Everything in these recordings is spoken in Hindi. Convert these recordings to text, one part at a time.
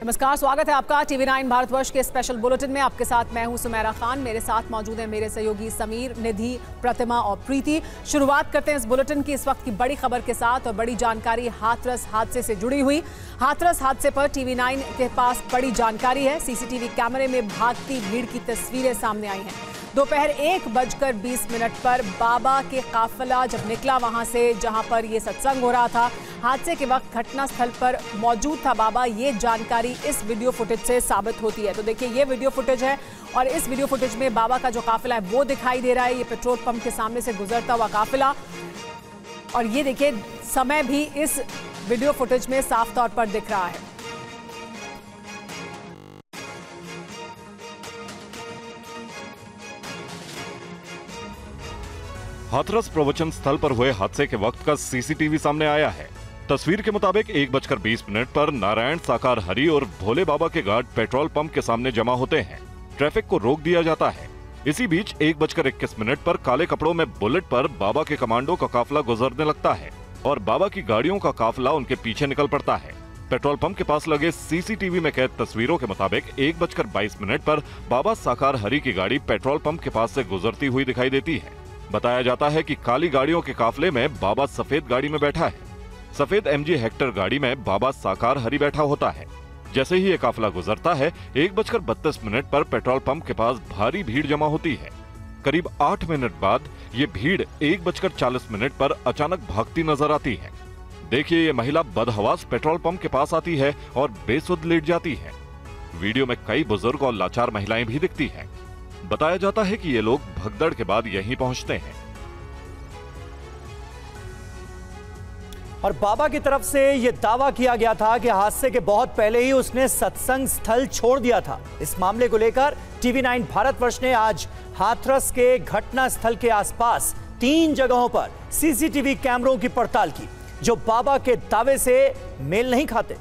नमस्कार, स्वागत है आपका TV9 भारतवर्ष के स्पेशल बुलेटिन में। आपके साथ मैं हूं सुमेरा खान। मेरे साथ मौजूद हैं मेरे सहयोगी समीर, निधि, प्रतिमा और प्रीति। शुरुआत करते हैं इस बुलेटिन की इस वक्त की बड़ी खबर के साथ और बड़ी जानकारी हाथरस हादसे से जुड़ी हुई। हाथरस हादसे पर TV9 के पास बड़ी जानकारी है। CCTV कैमरे में भागती भीड़ की तस्वीरें सामने आई हैं। दोपहर 1:20 पर बाबा के काफिला जब निकला वहां से जहां पर ये सत्संग हो रहा था, हादसे के वक्त घटनास्थल पर मौजूद था बाबा। ये जानकारी इस वीडियो फुटेज से साबित होती है। तो देखिए, ये वीडियो फुटेज है और इस वीडियो फुटेज में बाबा का जो काफिला है वो दिखाई दे रहा है। ये पेट्रोल पंप के सामने से गुजरता हुआ काफिला, और ये देखिए समय भी इस वीडियो फुटेज में साफ तौर पर दिख रहा है। हाथरस प्रवचन स्थल पर हुए हादसे के वक्त का CCTV सामने आया है। तस्वीर के मुताबिक 1:20 पर नारायण साकार हरि और भोले बाबा के गार्ड पेट्रोल पंप के सामने जमा होते हैं। ट्रैफिक को रोक दिया जाता है। इसी बीच 1:21 पर काले कपड़ों में बुलेट पर बाबा के कमांडो का काफिला गुजरने लगता है और बाबा की गाड़ियों का काफिला उनके पीछे निकल पड़ता है। पेट्रोल पंप के पास लगे CCTV में कैद तस्वीरों के मुताबिक 1:22 पर बाबा साकार हरि की गाड़ी पेट्रोल पंप के पास से गुजरती हुई दिखाई देती है। बताया जाता है कि काली गाड़ियों के काफिले में बाबा सफेद गाड़ी में बैठा है। सफेद MG हेक्टर गाड़ी में बाबा साकार हरि बैठा होता है। जैसे ही ये काफिला गुजरता है, 1:32 पर पेट्रोल पंप के पास भारी भीड़ जमा होती है। करीब 8 मिनट बाद ये भीड़ 1:40 पर अचानक भागती नजर आती है। देखिए, ये महिला बदहवास पेट्रोल पंप के पास आती है और बेसुध लेट जाती है। वीडियो में कई बुजुर्ग और लाचार महिलाएं भी दिखती हैं। बताया जाता है कि ये लोग भगदड़ के बाद यहीं पहुंचते हैं। और बाबा की तरफ से यह दावा किया गया था कि हादसे के बहुत पहले ही उसने सत्संग स्थल छोड़ दिया था। इस मामले को लेकर TV9 भारतवर्ष ने आज हाथरस के घटना स्थल के आसपास 3 जगहों पर CCTV कैमरों की पड़ताल की, जो बाबा के दावे से मेल नहीं खाते।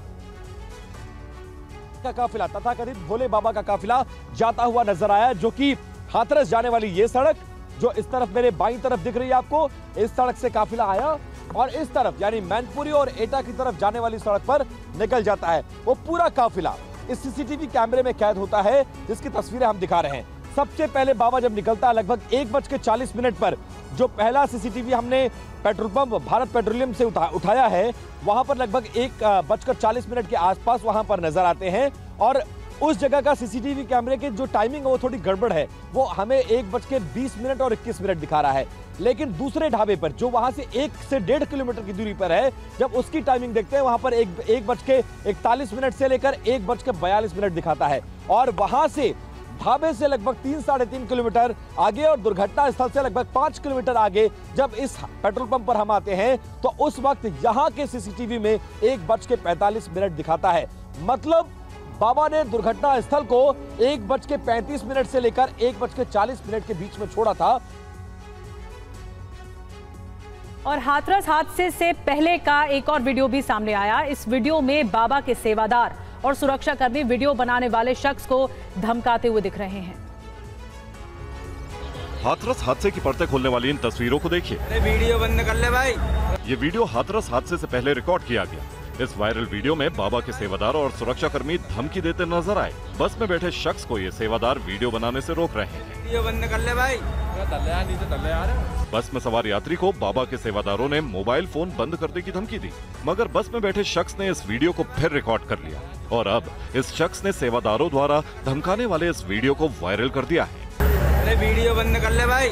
का काफिला तथाकथित भोले बाबा का काफिला जाता हुआ नजर आया, जो कि हाथरस जाने वाली ये सड़क जो इस तरफ मेरे बाईं तरफ दिख रही है आपको, इस सड़क से काफिला आया और इस तरफ यानी मैनपुरी और एटा की तरफ जाने वाली सड़क पर निकल जाता है। वो पूरा काफिला इस CCTV कैमरे में कैद होता है, जिसकी तस्वीरें हम दिखा रहे हैं। सबसे पहले बाबा जब निकलता है लगभग 1:40 पर, जो पहला CCTV हमने पेट्रोल पंप भारत पेट्रोलियम से उठाया है, वहां पर लगभग 1:40 के आसपास वहां पर नजर आते हैं। और उस जगह का CCTV कैमरे की जो टाइमिंग है वो थोड़ी गड़बड़ है, वो हमें 1:20 और 21 दिखा रहा है। लेकिन दूसरे ढाबे पर जो वहां से 1 से 1.5 किलोमीटर की दूरी पर है, जब उसकी टाइमिंग देखते हैं वहां पर 1:41 से लेकर 1:42 दिखाता है। और वहां से ढाबे से लगभग 3-3.5 किलोमीटर आगे और दुर्घटना स्थल से लगभग 5 किलोमीटर आगे जब इस पेट्रोल पंप पर हम आते हैं, तो उस वक्त यहां के CCTV में 1:45 दिखाता है। मतलब बाबा ने दुर्घटना स्थल को 1:35 से लेकर 1:40 के बीच में छोड़ा था। और हाथरस हादसे से पहले का एक और वीडियो भी सामने आया। इस वीडियो में बाबा के सेवादार और सुरक्षाकर्मी वीडियो बनाने वाले शख्स को धमकाते हुए दिख रहे हैं। हाथरस हादसे की पर्दे खोलने वाली इन तस्वीरों को देखिए। अरे वीडियो बंद कर ले भाई। ये वीडियो हाथरस हादसे से पहले रिकॉर्ड किया गया। इस वायरल वीडियो में बाबा के सेवादार और सुरक्षाकर्मी धमकी देते नजर आए। बस में बैठे शख्स को ये सेवादार वीडियो बनाने से रोक रहे हैं। वीडियो बंद कर ले भाई। बस में सवार यात्री को बाबा के सेवादारों ने मोबाइल फोन बंद करने की धमकी दी, मगर बस में बैठे शख्स ने इस वीडियो को फिर रिकॉर्ड कर लिया और अब इस शख्स ने सेवादारों द्वारा धमकाने वाले इस वीडियो को वायरल कर दिया है। अरे वीडियो बंद कर ले भाई।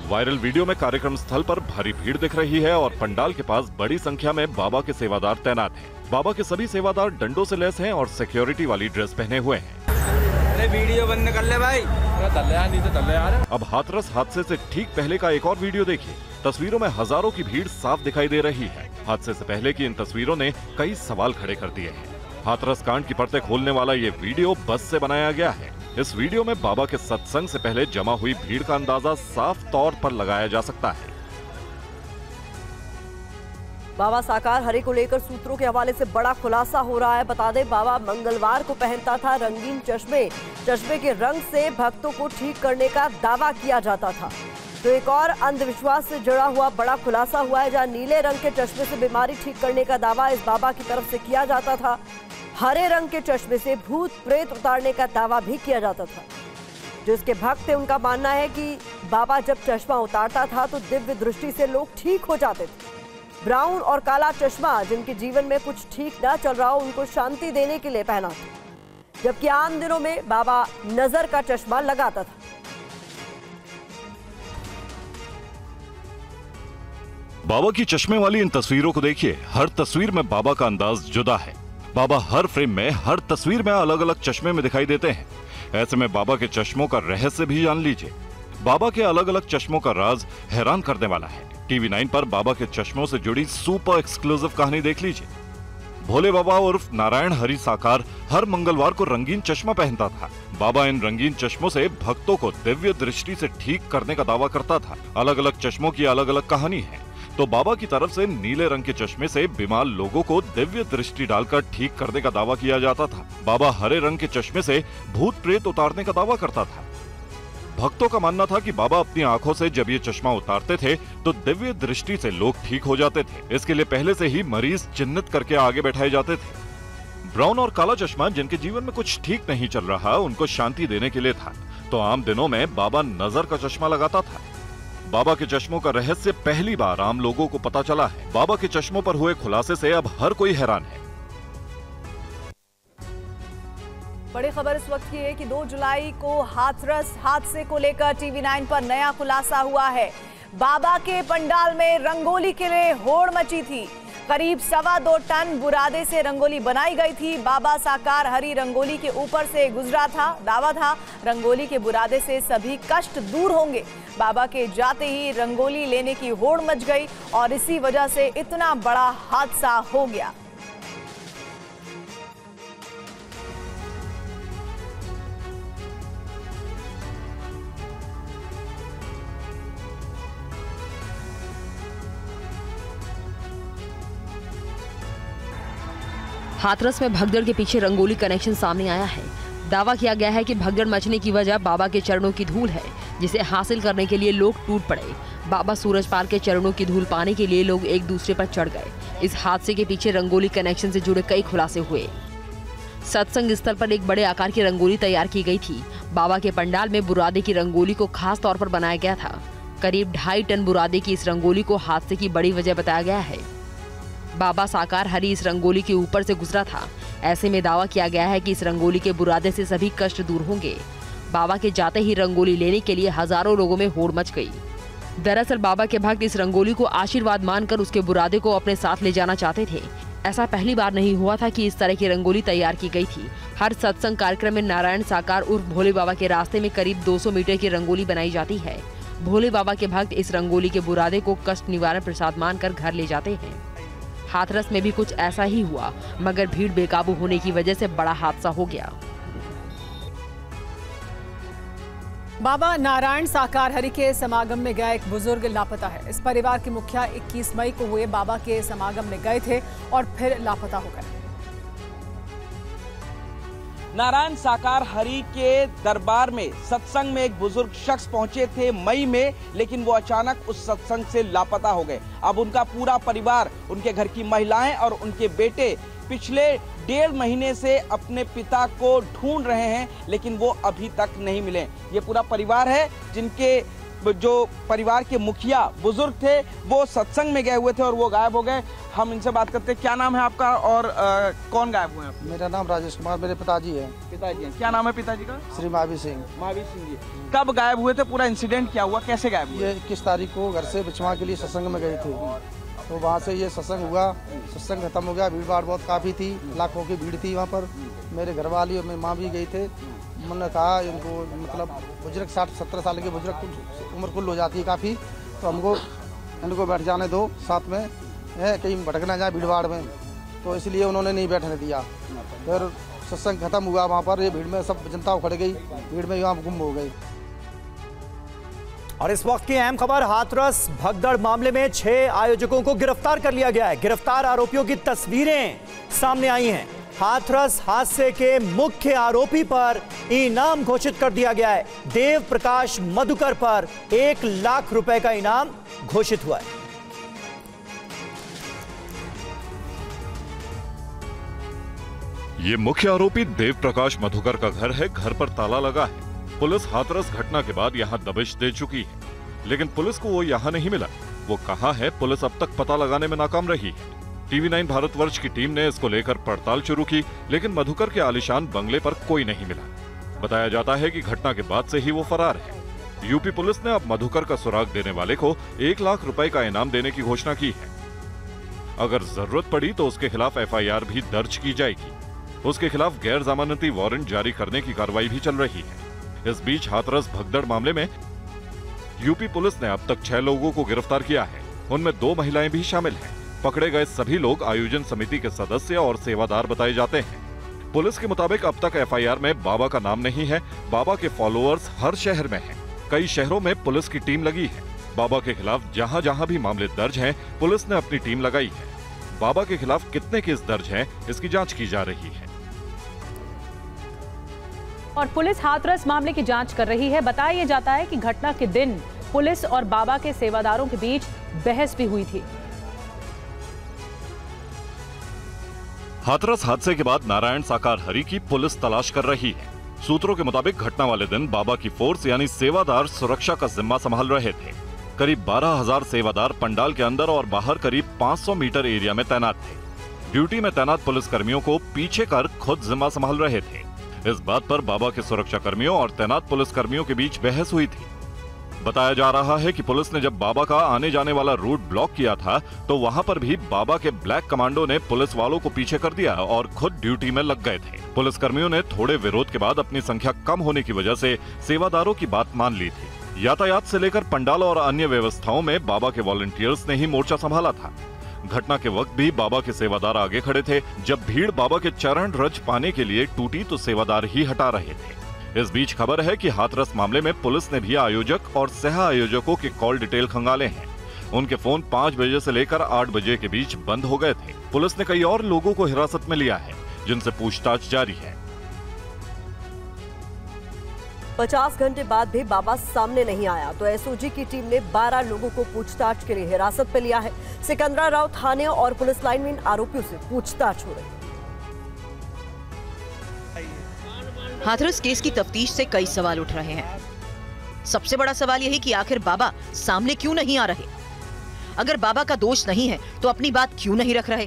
वायरल वीडियो में कार्यक्रम स्थल पर भारी भीड़ दिख रही है और पंडाल के पास बड़ी संख्या में बाबा के सेवादार तैनात हैं। बाबा के सभी सेवादार डंडों से लैस हैं और सिक्योरिटी वाली ड्रेस पहने हुए हैं। अरे वीडियो बंद कर ले भाई। अब हाथरस हादसे से ठीक पहले का एक और वीडियो देखिए। तस्वीरों में हजारों की भीड़ साफ दिखाई दे रही है। हादसे से पहले की इन तस्वीरों ने कई सवाल खड़े कर दिए हैं। हाथरस कांड की पर्दे खोलने वाला ये वीडियो बस से बनाया गया है। इस वीडियो में बाबा के सत्संग से पहले जमा हुई भीड़ का अंदाजा साफ तौर पर लगाया जा सकता है। बाबा साकार हरि को लेकर सूत्रों के हवाले से बड़ा खुलासा हो रहा है। बता दें, बाबा मंगलवार को पहनता था रंगीन चश्मे। चश्मे के रंग से भक्तों को ठीक करने का दावा किया जाता था। तो एक और अंधविश्वास से जुड़ा हुआ बड़ा खुलासा हुआ है, जहां नीले रंग के चश्मे से बीमारी ठीक करने का दावा इस बाबा की तरफ से किया जाता था। हरे रंग के चश्मे से भूत प्रेत उतारने का दावा भी किया जाता था। जो इसके भक्त थे उनका मानना है कि बाबा जब चश्मा उतारता था तो दिव्य दृष्टि से लोग ठीक हो जाते थे। ब्राउन और काला चश्मा जिनके जीवन में कुछ ठीक ना चल रहा हो उनको शांति देने के लिए पहना था, जबकि आम दिनों में बाबा नजर का चश्मा लगाता था। बाबा की चश्मे वाली इन तस्वीरों को देखिए। हर तस्वीर में बाबा का अंदाज जुदा है। बाबा हर फ्रेम में, हर तस्वीर में अलग अलग चश्मे में दिखाई देते हैं। ऐसे में बाबा के चश्मों का रहस्य भी जान लीजिए। बाबा के अलग अलग चश्मों का राज हैरान करने वाला है। टीवी 9 पर बाबा के चश्मों से जुड़ी सुपर एक्सक्लूसिव कहानी देख लीजिए। भोले बाबा उर्फ नारायण हरि साकार हर मंगलवार को रंगीन चश्मा पहनता था। बाबा इन रंगीन चश्मों से भक्तों को दिव्य दृष्टि से ठीक करने का दावा करता था। अलग अलग चश्मों की अलग अलग कहानी है। तो बाबा की तरफ से नीले रंग के चश्मे से बीमार लोगों को दिव्य दृष्टि डालकर ठीक करने का दावा किया जाता था। बाबा हरे रंग के चश्मे से भूत प्रेत उतारने का दावा करता था। भक्तों का मानना था कि बाबा अपनी आंखों से जब ये चश्मा उतारते थे तो दिव्य दृष्टि से लोग ठीक हो जाते थे। इसके लिए पहले से ही मरीज चिन्हित करके आगे बैठाए जाते थे। ब्राउन और काला चश्मा जिनके जीवन में कुछ ठीक नहीं चल रहा उनको शांति देने के लिए था। तो आम दिनों में बाबा नजर का चश्मा लगाता था। बाबा के चश्मों का रहस्य पहली बार आम लोगों को पता चला है। बाबा के चश्मों पर हुए खुलासे से अब हर कोई हैरान है। बड़ी खबर इस वक्त की है कि 2 जुलाई को हाथरस हादसे को लेकर टीवी 9 पर नया खुलासा हुआ है। बाबा के पंडाल में रंगोली के लिए होड़ मची थी। करीब 2.25 टन बुरादे से रंगोली बनाई गई थी। बाबा साकार हरी रंगोली के ऊपर से गुजरा था। दावा था रंगोली के बुरादे से सभी कष्ट दूर होंगे। बाबा के जाते ही रंगोली लेने की होड़ मच गई और इसी वजह से इतना बड़ा हादसा हो गया। हाथरस में भगदड़ के पीछे रंगोली कनेक्शन सामने आया है। दावा किया गया है कि भगदड़ मचने की वजह बाबा के चरणों की धूल है, जिसे हासिल करने के लिए लोग टूट पड़े। बाबा सूरजपाल के चरणों की धूल पाने के लिए लोग एक दूसरे पर चढ़ गए। इस हादसे के पीछे रंगोली कनेक्शन से जुड़े कई खुलासे हुए। सत्संग स्थल पर एक बड़े आकार की रंगोली तैयार की गई थी। बाबा के पंडाल में बुरादे की रंगोली को खास तौर पर बनाया गया था। करीब 2.5 टन बुरादे की इस रंगोली को हादसे की बड़ी वजह बताया गया है। बाबा साकार हरि इस रंगोली के ऊपर से गुजरा था। ऐसे में दावा किया गया है कि इस रंगोली के बुरादे से सभी कष्ट दूर होंगे। बाबा के जाते ही रंगोली लेने के लिए हजारों लोगों में होड़ मच गई। दरअसल बाबा के भक्त इस रंगोली को आशीर्वाद मानकर उसके बुरादे को अपने साथ ले जाना चाहते थे। ऐसा पहली बार नहीं हुआ था कि इस तरह की रंगोली तैयार की गई थी। हर सत्संग कार्यक्रम में नारायण साकार उर्फ भोले बाबा के रास्ते में करीब 200 मीटर की रंगोली बनाई जाती है। भोले बाबा के भक्त इस रंगोली के बुरादे को कष्ट निवारण प्रसाद मानकर घर ले जाते हैं। हाथरस में भी कुछ ऐसा ही हुआ, मगर भीड़ बेकाबू होने की वजह से बड़ा हादसा हो गया। बाबा नारायण साकार हरि के समागम में गया एक बुजुर्ग लापता है। इस परिवार के मुखिया 21 मई को हुए बाबा के समागम में गए थे और फिर लापता हो गए। नारायण साकार हरि के दरबार में सत्संग में एक बुजुर्ग शख्स पहुंचे थे मई में, लेकिन वो अचानक उस सत्संग से लापता हो गए। अब उनका पूरा परिवार, उनके घर की महिलाएं और उनके बेटे पिछले 1.5 महीने से अपने पिता को ढूंढ रहे हैं, लेकिन वो अभी तक नहीं मिले। ये पूरा परिवार है जिनके जो परिवार के मुखिया बुजुर्ग थे वो सत्संग में गए हुए थे और वो गायब हो गए। हम इनसे बात करते हैं। क्या नाम है आपका और कौन गायब हुए हैं? मेरा नाम राजेश कुमार, मेरे पिताजी हैं। पिताजी हैं। क्या नाम है पिताजी का? श्री महावीर सिंह। महावीर सिंह जी कब गायब हुए थे? पूरा इंसिडेंट क्या हुआ, कैसे गायब हुए? ये 21 तारीख को घर से बिछवा के लिए सत्संग में गए थे, तो वहाँ से ये सत्संग हुआ। सत्संग खत्म हो गया, भीड़ भाड़ बहुत काफ़ी थी, लाखों की भीड़ थी वहाँ पर। मेरे घर वाली और मेरी माँ भी गई थे। मैंने कहा इनको मतलब बुजुर्ग 60-70 साल के बुजुर्ग उम्र कुल हो जाती है काफ़ी, तो हमको इनको बैठ जाने दो साथ में, है कहीं भटक ना जाए भीड़ भाड़ में, तो इसलिए उन्होंने नहीं बैठने दिया। फिर सत्संग खत्म हुआ वहाँ पर, ये भीड़ में सब जनता उखड़ गई, भीड़ में यहाँ गुम हो गई। और इस वक्त की अहम खबर, हाथरस भगदड़ मामले में 6 आयोजकों को गिरफ्तार कर लिया गया है। गिरफ्तार आरोपियों की तस्वीरें सामने आई हैं। हाथरस हादसे के मुख्य आरोपी पर इनाम घोषित कर दिया गया है। देव प्रकाश मधुकर पर 1 लाख रुपए का इनाम घोषित हुआ है। ये मुख्य आरोपी देव प्रकाश मधुकर का घर है। घर पर ताला लगा है। पुलिस हाथरस घटना के बाद यहाँ दबिश दे चुकी है, लेकिन पुलिस को वो यहाँ नहीं मिला। वो कहाँ है, पुलिस अब तक पता लगाने में नाकाम रही है। TV9 भारतवर्ष की टीम ने इसको लेकर पड़ताल शुरू की, लेकिन मधुकर के आलीशान बंगले पर कोई नहीं मिला। बताया जाता है कि घटना के बाद से ही वो फरार है। यूपी पुलिस ने अब मधुकर का सुराग देने वाले को 1 लाख रुपए का इनाम देने की घोषणा की है। अगर जरूरत पड़ी तो उसके खिलाफ FIR भी दर्ज की जाएगी। उसके खिलाफ गैर जमानती वारंट जारी करने की कार्रवाई भी चल रही है। इस बीच हाथरस भगदड़ मामले में यूपी पुलिस ने अब तक 6 लोगों को गिरफ्तार किया है। उनमें 2 महिलाएं भी शामिल हैं। पकड़े गए सभी लोग आयोजन समिति के सदस्य और सेवादार बताए जाते हैं। पुलिस के मुताबिक अब तक FIR में बाबा का नाम नहीं है। बाबा के फॉलोअर्स हर शहर में हैं। कई शहरों में पुलिस की टीम लगी है। बाबा के खिलाफ जहां जहां भी मामले दर्ज हैं, पुलिस ने अपनी टीम लगाई है। बाबा के खिलाफ कितने केस दर्ज हैं, इसकी जांच की जा रही है। और पुलिस हाथरस मामले की जांच कर रही है। बताया जाता है कि घटना के दिन पुलिस और बाबा के सेवादारों के बीच बहस भी हुई थी। हाथरस हादसे के बाद नारायण साकार हरि की पुलिस तलाश कर रही है। सूत्रों के मुताबिक घटना वाले दिन बाबा की फोर्स यानी सेवादार सुरक्षा का जिम्मा संभाल रहे थे। करीब 12,000 सेवादार पंडाल के अंदर और बाहर करीब 500 मीटर एरिया में तैनात थे। ड्यूटी में तैनात पुलिस कर्मियों को पीछे कर खुद जिम्मा संभाल रहे थे। इस बात पर बाबा के सुरक्षा कर्मियों और तैनात पुलिस कर्मियों के बीच बहस हुई थी। बताया जा रहा है कि पुलिस ने जब बाबा का आने जाने वाला रूट ब्लॉक किया था, तो वहां पर भी बाबा के ब्लैक कमांडो ने पुलिस वालों को पीछे कर दिया और खुद ड्यूटी में लग गए थे। पुलिस कर्मियों ने थोड़े विरोध के बाद अपनी संख्या कम होने की वजह से सेवादारों की बात मान ली थी। यातायात से लेकर पंडाल और अन्य व्यवस्थाओं में बाबा के वॉलंटियर्स ने ही मोर्चा संभाला था। घटना के वक्त भी बाबा के सेवादार आगे खड़े थे। जब भीड़ बाबा के चरण रज पाने के लिए टूटी तो सेवादार ही हटा रहे थे। इस बीच खबर है कि हाथरस मामले में पुलिस ने भी आयोजक और सह आयोजकों के कॉल डिटेल खंगाले हैं। उनके फोन 5 बजे से लेकर 8 बजे के बीच बंद हो गए थे। पुलिस ने कई और लोगों को हिरासत में लिया है, जिनसे पूछताछ जारी है। 50 घंटे बाद भी बाबा सामने नहीं आया तो SOG की टीम ने 12 लोगों को पूछताछ के लिए हिरासत में लिया है। सिकंदराराव थाने और पुलिस लाइन में इन आरोपियों से पूछताछ हो रही है। हाथरस केस की तफ्तीश से कई सवाल उठ रहे हैं। सबसे बड़ा सवाल यही कि आखिर बाबा सामने क्यों नहीं आ रहे? अगर बाबा का दोष नहीं है तो अपनी बात क्यों नहीं रख रहे?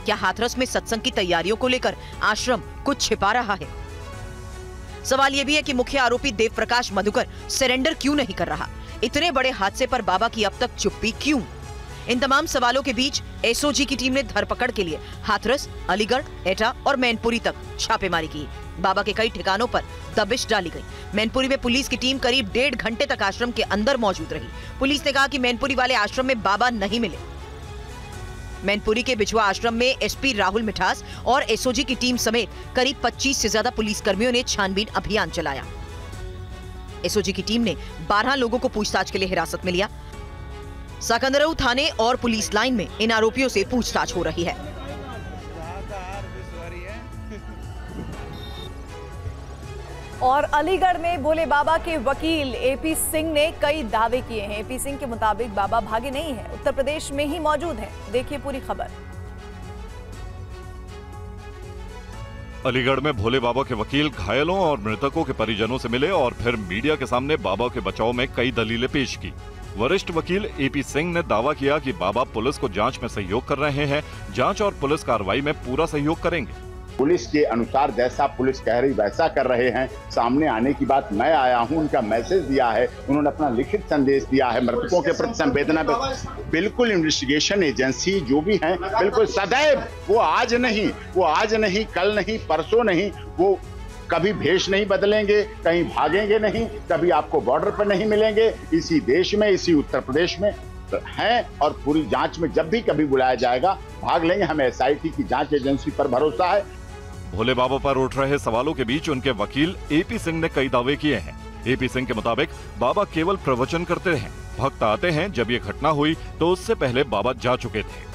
क्या हाथरस में सत्संग की तैयारियों को लेकर आश्रम कुछ छिपा रहा है? सवाल यह भी है कि मुख्य आरोपी देव प्रकाश मधुकर सरेंडर क्यों नहीं कर रहा? इतने बड़े हादसे पर बाबा की अब तक चुप्पी क्यों? इन तमाम सवालों के बीच SOG की टीम ने धरपकड़ के लिए हाथरस, अलीगढ़, एटा और मैनपुरी तक छापेमारी की। बाबा के कई ठिकानों पर दबिश डाली गई। मैनपुरी में पुलिस की टीम करीब 1.5 घंटे तक आश्रम के अंदर मौजूद रही। पुलिस ने कहा कि मैनपुरी वाले आश्रम में बाबा नहीं मिले। मैनपुरी के बिछुआ आश्रम में SP राहुल मिठास और SOG की टीम समेत करीब 25 से ज्यादा पुलिस कर्मियों ने छानबीन अभियान चलाया। SOG की टीम ने 12 लोगों को पूछताछ के लिए हिरासत में लिया। सिकंदराराव थाने और पुलिस लाइन में इन आरोपियों से पूछताछ हो रही है। और अलीगढ़ में भोले बाबा के वकील AP सिंह ने कई दावे किए हैं। AP सिंह के मुताबिक बाबा भागे नहीं है, उत्तर प्रदेश में ही मौजूद हैं। देखिए पूरी खबर। अलीगढ़ में भोले बाबा के वकील घायलों और मृतकों के परिजनों से मिले और फिर मीडिया के सामने बाबा के बचाव में कई दलीलें पेश की। वरिष्ठ वकील AP सिंह ने दावा किया कि बाबा पुलिस को जांच में सहयोग कर रहे हैं। जांच और पुलिस कार्रवाई में पूरा सहयोग करेंगे। पुलिस के अनुसार जैसा पुलिस कह रही वैसा कर रहे हैं। सामने आने की बात मैं आया हूं, उनका मैसेज दिया है, उन्होंने अपना लिखित संदेश दिया है। मृतकों के प्रति संवेदना बिल्कुल इन्वेस्टिगेशन एजेंसी जो भी हैं बिल्कुल सदैव वो आज नहीं कल नहीं परसों नहीं, वो कभी भेष नहीं बदलेंगे, कहीं भागेंगे नहीं, कभी आपको बॉर्डर पर नहीं मिलेंगे। इसी देश में, इसी उत्तर प्रदेश में हैं और पूरी जांच में जब भी कभी बुलाया जाएगा भाग लेंगे। हमें SIT की जांच एजेंसी पर भरोसा है। भोले बाबा पर उठ रहे सवालों के बीच उनके वकील AP सिंह ने कई दावे किए हैं। AP सिंह के मुताबिक बाबा केवल प्रवचन करते हैं, भक्त आते हैं। जब ये घटना हुई तो उससे पहले बाबा जा चुके थे।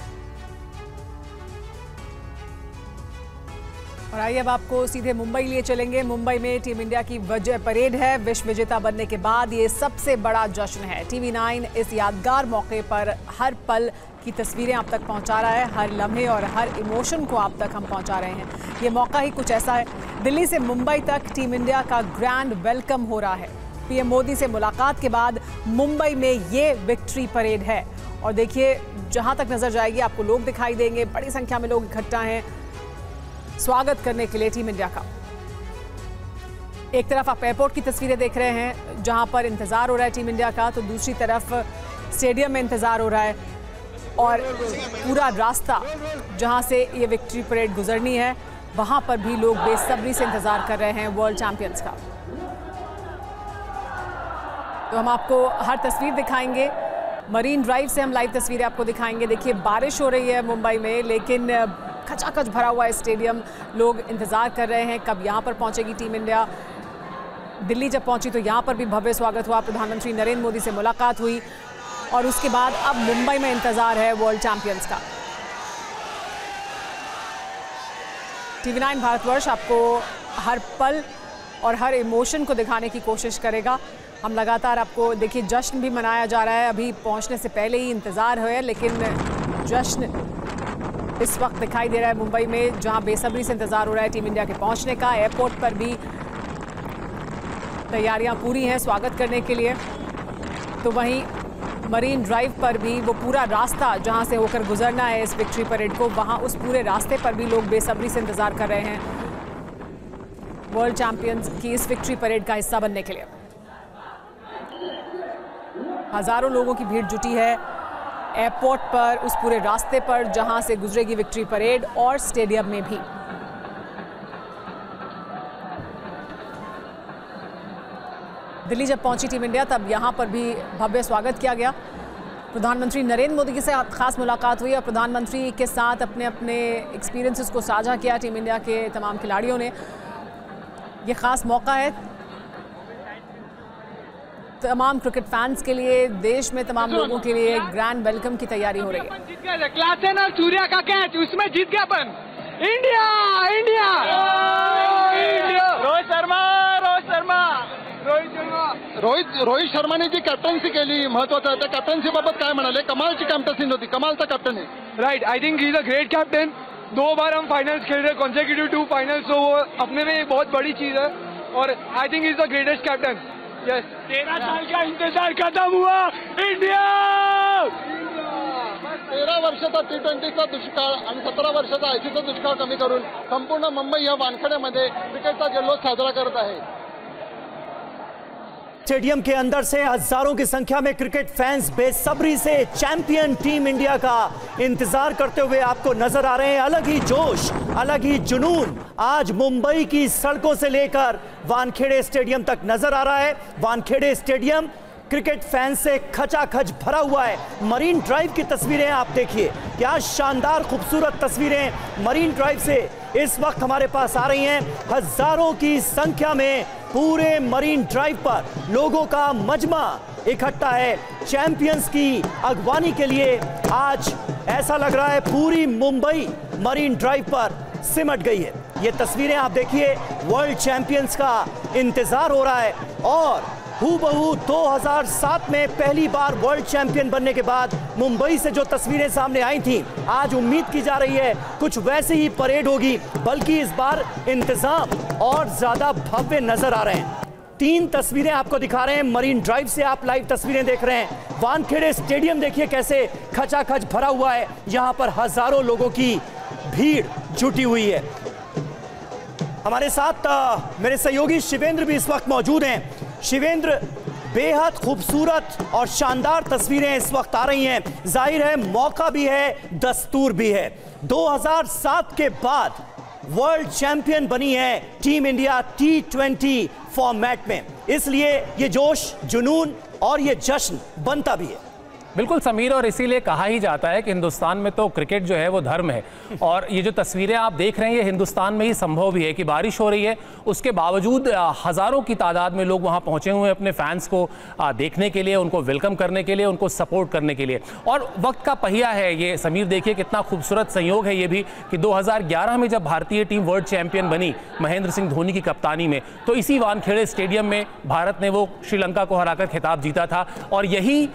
और आइए अब आपको सीधे मुंबई लिए चलेंगे। मुंबई में टीम इंडिया की विजय परेड है। विश्व विजेता बनने के बाद ये सबसे बड़ा जश्न है। TV9 इस यादगार मौके पर हर पल की तस्वीरें आप तक पहुंचा रहा है। हर लम्हे और हर इमोशन को आप तक हम पहुंचा रहे हैं। ये मौका ही कुछ ऐसा है। दिल्ली से मुंबई तक टीम इंडिया का ग्रैंड वेलकम हो रहा है। पीएम मोदी से मुलाकात के बाद मुंबई में ये विक्ट्री परेड है। और देखिए, जहां तक नजर जाएगी आपको लोग दिखाई देंगे। बड़ी संख्या में लोग इकट्ठा हैं स्वागत करने के लिए टीम इंडिया का। एक तरफ आप एयरपोर्ट की तस्वीरें देख रहे हैं जहां पर इंतजार हो रहा है टीम इंडिया का, तो दूसरी तरफ स्टेडियम में इंतजार हो रहा है। और पूरा रास्ता जहां से ये विक्ट्री परेड गुजरनी है, वहां पर भी लोग बेसब्री से इंतजार कर रहे हैं वर्ल्ड चैंपियंस का। तो हम आपको हर तस्वीर दिखाएंगे। मरीन ड्राइव से हम लाइव तस्वीरें आपको दिखाएंगे। देखिए, बारिश हो रही है मुंबई में, लेकिन खचाखच भरा हुआ है स्टेडियम। लोग इंतजार कर रहे हैं कब यहाँ पर पहुंचेगी टीम इंडिया। दिल्ली जब पहुंची तो यहाँ पर भी भव्य स्वागत हुआ। प्रधानमंत्री नरेंद्र मोदी से मुलाकात हुई और उसके बाद अब मुंबई में इंतजार है वर्ल्ड चैंपियंस का। TV9 भारतवर्ष आपको हर पल और हर इमोशन को दिखाने की कोशिश करेगा। हम लगातार आपको, देखिए, जश्न भी मनाया जा रहा है। अभी पहुंचने से पहले ही इंतजार है, लेकिन जश्न इस वक्त दिखाई दे रहा है मुंबई में, जहां बेसब्री से इंतजार हो रहा है टीम इंडिया के पहुंचने का। एयरपोर्ट पर भी तैयारियां पूरी हैं स्वागत करने के लिए। तो वहीं मरीन ड्राइव पर भी वो पूरा रास्ता जहां से होकर गुजरना है इस विक्ट्री परेड को, वहां उस पूरे रास्ते पर भी लोग बेसब्री से इंतजार कर रहे हैं वर्ल्ड चैंपियंस की इस विक्ट्री परेड का हिस्सा बनने के लिए। हजारों लोगों की भीड़ जुटी है एयरपोर्ट पर, उस पूरे रास्ते पर जहां से गुजरेगी विक्ट्री परेड, और स्टेडियम में भी। दिल्ली जब पहुंची टीम इंडिया तब यहां पर भी भव्य स्वागत किया गया। प्रधानमंत्री नरेंद्र मोदी के साथ खास मुलाकात हुई और प्रधानमंत्री के साथ अपने अपने एक्सपीरियंसेस को साझा किया टीम इंडिया के तमाम खिलाड़ियों ने। ये खास मौका है तमाम क्रिकेट फैंस के लिए, देश में तमाम लोगों के लिए ग्रैंड वेलकम की तैयारी हो रही है। क्लासेन और सूर्या का कैच, उसमें जीत गया अपन। इंडिया इंडिया रोहित शर्मा रोहित शर्माने जी कॅप्टन्सी केली, महत्वाचं आहे. त्या कॅप्टन्सी बाबत काय म्हणाले? कमालची कॅप्टन्सी होती, कमालचा कॅप्टन आहे. Right, I think he is a great captain. 2 बार हम फाइनल्स खेल रहे, कॉन्सेक्यूटिव 2 फाइनल्स, तो वो अपने में बहुत बड़ी चीज है। और I think he is the greatest captain. Yes, 13 साल का इंतजार खत्म हुआ। इंडिया 13 वर्षाचा T20चा दुष्काळ आणि 17 वर्षाचा ICCचा दुष्काळ कमी करून संपूर्ण मुंबई या वानखेड्यामध्ये क्रिकेटचा जल्लोष साजरा करत आहे। स्टेडियम के अंदर से हजारों की संख्या में क्रिकेट फैंस बेसब्री से चैंपियन टीम इंडिया का इंतजार करते हुए आपको नजर आ रहे हैं। अलग ही जोश, अलग ही जुनून आज मुंबई की सड़कों से लेकर वानखेड़े स्टेडियम तक नजर आ रहा है। वानखेड़े स्टेडियम क्रिकेट फैंस से खचाखच भरा हुआ है। मरीन ड्राइव की तस्वीरें आप देखिए, क्या शानदार खूबसूरत तस्वीरें मरीन ड्राइव से इस वक्त हमारे पास आ रही हैं। हजारों की संख्या में पूरे मरीन ड्राइव पर लोगों का मजमा इकट्ठा है चैंपियंस की अगवानी के लिए। आज ऐसा लग रहा है पूरी मुंबई मरीन ड्राइव पर सिमट गई है। ये तस्वीरें आप देखिए, वर्ल्ड चैंपियंस का इंतजार हो रहा है। और हूबहू 2007 में पहली बार वर्ल्ड चैंपियन बनने के बाद मुंबई से जो तस्वीरें सामने आई थी, आज उम्मीद की जा रही है कुछ वैसे ही परेड होगी, बल्कि इस बार इंतजाम और ज्यादा भव्य नजर आ रहे हैं। 3 तस्वीरें आपको दिखा रहे हैं मरीन ड्राइव से, आप लाइव तस्वीरें देख रहे हैं। वानखेड़े स्टेडियम देखिए कैसे खचाखच भरा हुआ है, यहां पर हजारों लोगों की भीड़ जुटी हुई है। हमारे साथ मेरे सहयोगी शिवेंद्र भी इस वक्त मौजूद हैं। शिवेंद्र, बेहद खूबसूरत और शानदार तस्वीरें इस वक्त आ रही हैं। जाहिर है मौका भी है, दस्तूर भी है। 2007 के बाद वर्ल्ड चैंपियन बनी है टीम इंडिया T20 फॉर्मेट में, इसलिए ये जोश, जुनून और ये जश्न बनता भी है। बिल्कुल समीर, और इसीलिए कहा ही जाता है कि हिंदुस्तान में तो क्रिकेट जो है वो धर्म है। और ये जो तस्वीरें आप देख रहे हैं ये हिंदुस्तान में ही संभव भी है कि बारिश हो रही है, उसके बावजूद हज़ारों की तादाद में लोग वहाँ पहुँचे हुए हैं अपने फैंस को देखने के लिए, उनको वेलकम करने के लिए, उनको सपोर्ट करने के लिए। और वक्त का पहिया है ये समीर, देखिए कितना खूबसूरत संयोग है ये भी कि 2011 में जब भारतीय टीम वर्ल्ड चैंपियन बनी महेंद्र सिंह धोनी की कप्तानी में, तो इसी वानखेड़े स्टेडियम में भारत ने वो श्रीलंका को हराकर खिताब जीता था। और यही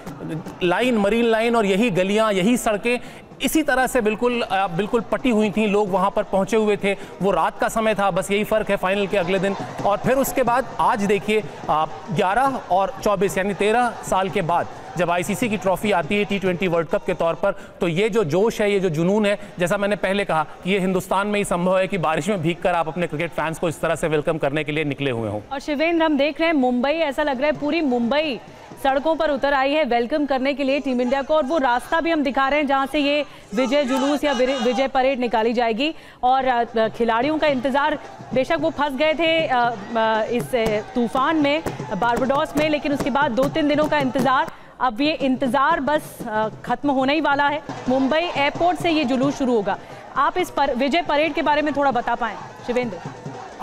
लाइन, मरीन लाइन और यही गलियां, यही सड़कें इसी तरह से बिल्कुल पटी हुई थी, लोग वहां पर पहुंचे हुए थे। वो रात का समय था, बस यही फर्क है फाइनल के अगले दिन। और फिर उसके बाद आज देखिए 11 और 24 यानी 13 साल के बाद जब आईसीसी की ट्रॉफी आती है T20 वर्ल्ड कप के तौर पर, तो ये जो जोश है, ये जो जुनून है, जैसा मैंने पहले कहा कि ये हिंदुस्तान में ही संभव है कि बारिश में भीगकर आप अपने क्रिकेट फैंस को इस तरह से वेलकम करने के लिए निकले हुए हों। और शिवेंद्र, हम देख रहे हैं मुंबई, ऐसा लग रहा है पूरी मुंबई सड़कों पर उतर आई है वेलकम करने के लिए टीम इंडिया को। और वो रास्ता भी हम दिखा रहे हैं जहां से ये विजय जुलूस या विजय परेड निकाली जाएगी। और खिलाड़ियों का इंतजार, बेशक वो फंस गए थे इस तूफान में बारबाडोस में, लेकिन उसके बाद 2-3 दिनों का इंतजार, अब ये इंतजार बस खत्म होने ही वाला है। मुंबई एयरपोर्ट से ये जुलूस शुरू होगा। आप इस विजय परेड के बारे में थोड़ा बता पाएं शिवेंद्र?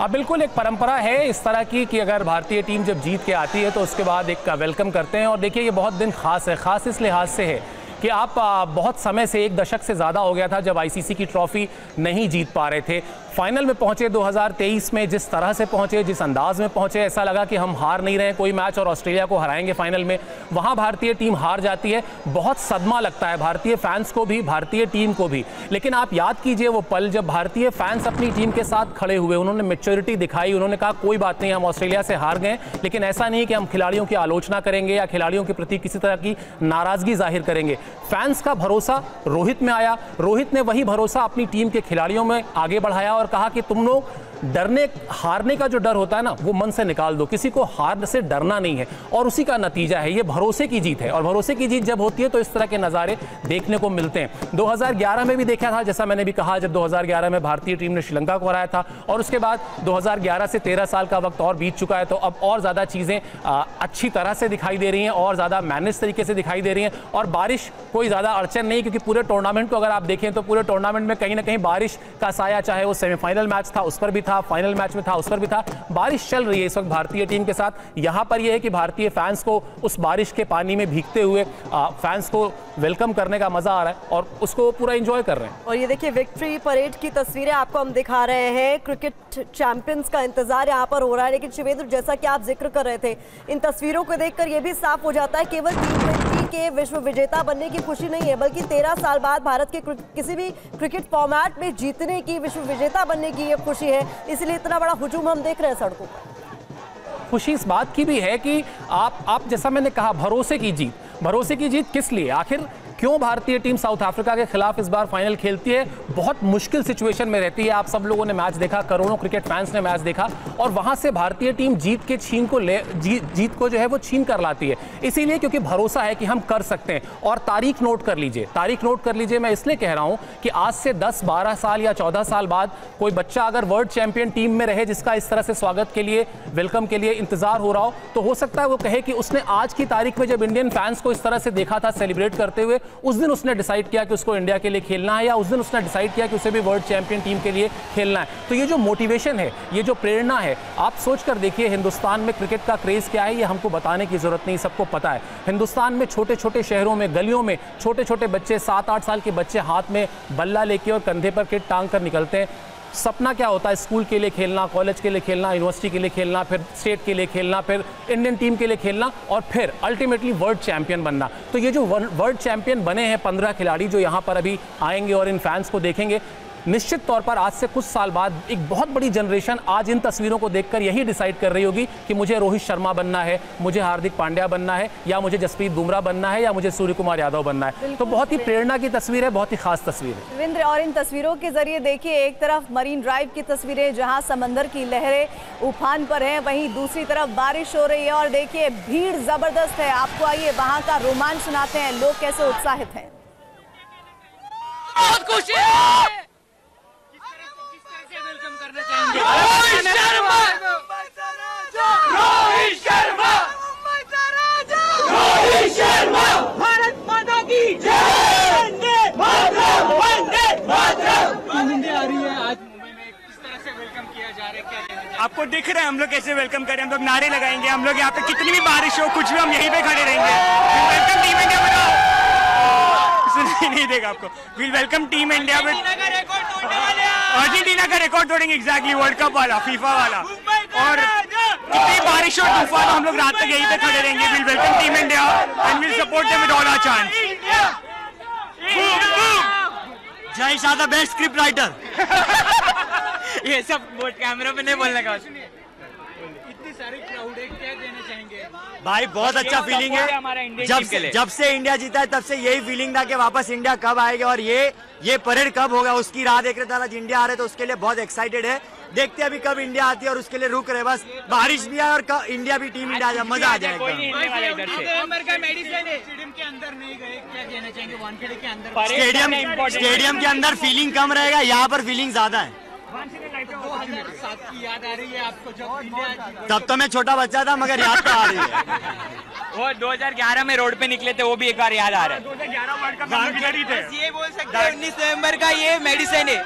बिल्कुल, एक परंपरा है इस तरह की कि अगर भारतीय टीम जब जीत के आती है तो उसके बाद एक वेलकम करते हैं। और देखिए ये बहुत दिन खास है, खास इस लिहाज से है कि आप बहुत समय से, 1 दशक से ज़्यादा हो गया था जब आईसीसी की ट्रॉफी नहीं जीत पा रहे थे। फाइनल में पहुंचे 2023 में, जिस तरह से पहुंचे, जिस अंदाज में पहुंचे, ऐसा लगा कि हम हार नहीं रहे कोई मैच और ऑस्ट्रेलिया को हराएंगे फाइनल में। वहां भारतीय टीम हार जाती है, बहुत सदमा लगता है भारतीय फैंस को भी, भारतीय टीम को भी। लेकिन आप याद कीजिए वो पल जब भारतीय फैंस अपनी टीम के साथ खड़े हुए, उन्होंने मैच्योरिटी दिखाई, उन्होंने कहा कोई बात नहीं, हम ऑस्ट्रेलिया से हार गए, लेकिन ऐसा नहीं कि हम खिलाड़ियों की आलोचना करेंगे या खिलाड़ियों के प्रति किसी तरह की नाराजगी जाहिर करेंगे। फैंस का भरोसा रोहित में आया, रोहित ने वही भरोसा अपनी टीम के खिलाड़ियों में आगे बढ़ाया और कहा कि तुम लोग डरने, हारने का जो डर होता है ना, वो मन से निकाल दो, किसी को हार से डरना नहीं है। और उसी का नतीजा है ये भरोसे की जीत है। और भरोसे की जीत जब होती है तो इस तरह के नज़ारे देखने को मिलते हैं। 2011 में भी देखा था, जैसा मैंने भी कहा, जब 2011 में भारतीय टीम ने श्रीलंका को हराया था। और उसके बाद 2011 से 13 साल का वक्त और बीत चुका है, तो अब और ज़्यादा चीज़ें अच्छी तरह से दिखाई दे रही हैं और ज़्यादा मैनेज तरीके से दिखाई दे रही हैं। और बारिश कोई ज़्यादा अड़चन नहीं, क्योंकि पूरे टूर्नामेंट को अगर आप देखें तो पूरे टूर्नामेंट में कहीं ना कहीं बारिश का साया, चाहे वो सेमीफाइनल मैच था उस पर भी था, फाइनल मैच में था उस पर भी था, बारिश चल रही है इस वक्त भारतीय टीम के साथ। यहां पर यह है कि भारतीय फैंस को उस बारिश के पानी में भीगते हुए फैंस को वेलकम करने का मजा आ रहा है और उसको पूरा एंजॉय कर रहे हैं। और ये देखिए विक्ट्री परेड की तस्वीरें आपको हम दिखा रहे हैं। क्रिकेट चैंपियंस का इंतजार यहाँ पर हो रहा है। लेकिन शिवेंद्र, जैसा कि आप जिक्र कर रहे थे, इन तस्वीरों को देखकर यह भी साफ हो जाता है केवल T20 के विश्व विजेता बनने की खुशी नहीं है, बल्कि 13 साल बाद भारत के किसी भी क्रिकेट फॉर्मेट में जीतने की, विश्व विजेता बनने की ये खुशी है। इसलिए इतना बड़ा हुजूम हम देख रहे हैं सड़कों पर। खुशी इस बात की भी है कि आप जैसा मैंने कहा, भरोसे की जीत। भरोसे की जीत किस लिए? आखिर क्यों भारतीय टीम साउथ अफ्रीका के खिलाफ इस बार फाइनल खेलती है? बहुत मुश्किल सिचुएशन में रहती है। आप सब लोगों ने मैच देखा, करोड़ों क्रिकेट फैंस ने मैच देखा, और वहां से भारतीय टीम जीत को जो है वो छीन कर लाती है। इसीलिए क्योंकि भरोसा है कि हम कर सकते हैं। और तारीख नोट कर लीजिए, तारीख नोट कर लीजिए। मैं इसलिए कह रहा हूं कि आज से 10, 12 साल या 14 साल बाद कोई बच्चा अगर वर्ल्ड चैंपियन टीम में रहे, जिसका इस तरह से स्वागत के लिए, वेलकम के लिए इंतजार हो रहा हो, तो हो सकता है वो कहे कि उसने आज की तारीख में जब इंडियन फैंस को इस तरह से देखा था सेलिब्रेट करते हुए, उस दिन उसने डिसाइड किया कि उसको इंडिया के लिए खेलना है, या उस दिन उसने डिसाइड किया कि उसे भी वर्ल्ड चैंपियन टीम के लिए खेलना है। तो ये जो मोटिवेशन है, ये जो प्रेरणा है, आप सोच कर देखिए हिंदुस्तान में क्रिकेट का क्रेज क्या है। ये हमको बताने की जरूरत नहीं, सबको पता है। हिंदुस्तान में छोटे छोटे शहरों में, गलियों में छोटे छोटे बच्चे, 7-8 साल के बच्चे हाथ में बल्ला लेके और कंधे पर किट टांग कर निकलते हैं। सपना क्या होता है? स्कूल के लिए खेलना, कॉलेज के लिए खेलना, यूनिवर्सिटी के लिए खेलना, फिर स्टेट के लिए खेलना, फिर इंडियन टीम के लिए खेलना, और फिर अल्टीमेटली वर्ल्ड चैंपियन बनना। तो ये जो वर्ल्ड चैंपियन बने हैं 15 खिलाड़ी जो यहाँ पर अभी आएंगे और इन फैंस को देखेंगे, निश्चित तौर पर आज से कुछ साल बाद एक बहुत बड़ी जनरेशन आज इन तस्वीरों को देखकर यही डिसाइड कर रही होगी कि मुझे रोहित शर्मा बनना है, मुझे हार्दिक पांड्या बनना है, या मुझे जसप्रीत बुमराह बनना है, या मुझे सूर्य कुमार यादव बनना है। तो बहुत ही प्रेरणा की तस्वीर है, बहुत ही खास तस्वीर है रविंद्र। और इन तस्वीरों के जरिए देखिए, एक तरफ मरीन ड्राइव की तस्वीरें जहां समंदर की लहरें उफान पर हैं, वहीं दूसरी तरफ बारिश हो रही है और देखिए भीड़ जबरदस्त है। आपको आइए वहां का रोमांच सुनाते हैं, लोग कैसे उत्साहित हैं। बहुत खुशी है। रोहित शर्मा, रोहित शर्मा, रोहित शर्मा, भारत माता आपको दिख रहा है हम लोग कैसे वेलकम करें, हम लोग नारे लगाएंगे, हम लोग यहाँ पे कितनी भी बारिश हो कुछ भी हम यहीं पे खड़े रहेंगे। वेलकम टीम इंडिया बताओ, सुनाई नहीं देगा आपको। Will welcome team India with Argentina का रिकॉर्ड तोड़ेंगे, एग्जैक्टली वर्ल्ड कप वाला, फीफा वाला। और कितनी बारिश हो तूफान हम लोग रात तक यहीं पे खड़े रहेंगे। Will welcome team India and will support them with all our chance. Jay Shah the best script writer. ये सब बोर्ड कैमरा पे नहीं बोलने का। इतनी सारी क्राउड है, क्या देना चाहेंगे भाई? बहुत अच्छा फीलिंग है। जब से इंडिया जीता है तब से यही फीलिंग था कि वापस इंडिया कब आएगा और ये परेड कब होगा उसकी राह देख रहे थे। आज इंडिया आ रहे तो उसके लिए बहुत एक्साइटेड है। देखते हैं अभी कब इंडिया आती है और उसके लिए रुक रहे। बस बारिश भी आए और इंडिया भी टीम इंडिया आ जाए, मजा आ जाएगा। स्टेडियम के अंदर नहीं गए, क्या कहना चाहेंगे? वानखेड़े के अंदर स्टेडियम के अंदर फीलिंग कम रहेगा, यहाँ पर फीलिंग ज्यादा है। 2007 की याद आ रही है आपको जब इंडिया? तब तो मैं छोटा बच्चा था मगर याद तो आ रही है। वो 2011 में रोड पे निकले थे, वो भी एक बार याद आ रहा है। 2011 वर्ल्ड कप में थे। ये बोल सकते हैं 19 नवंबर का ये मेडिसिन है।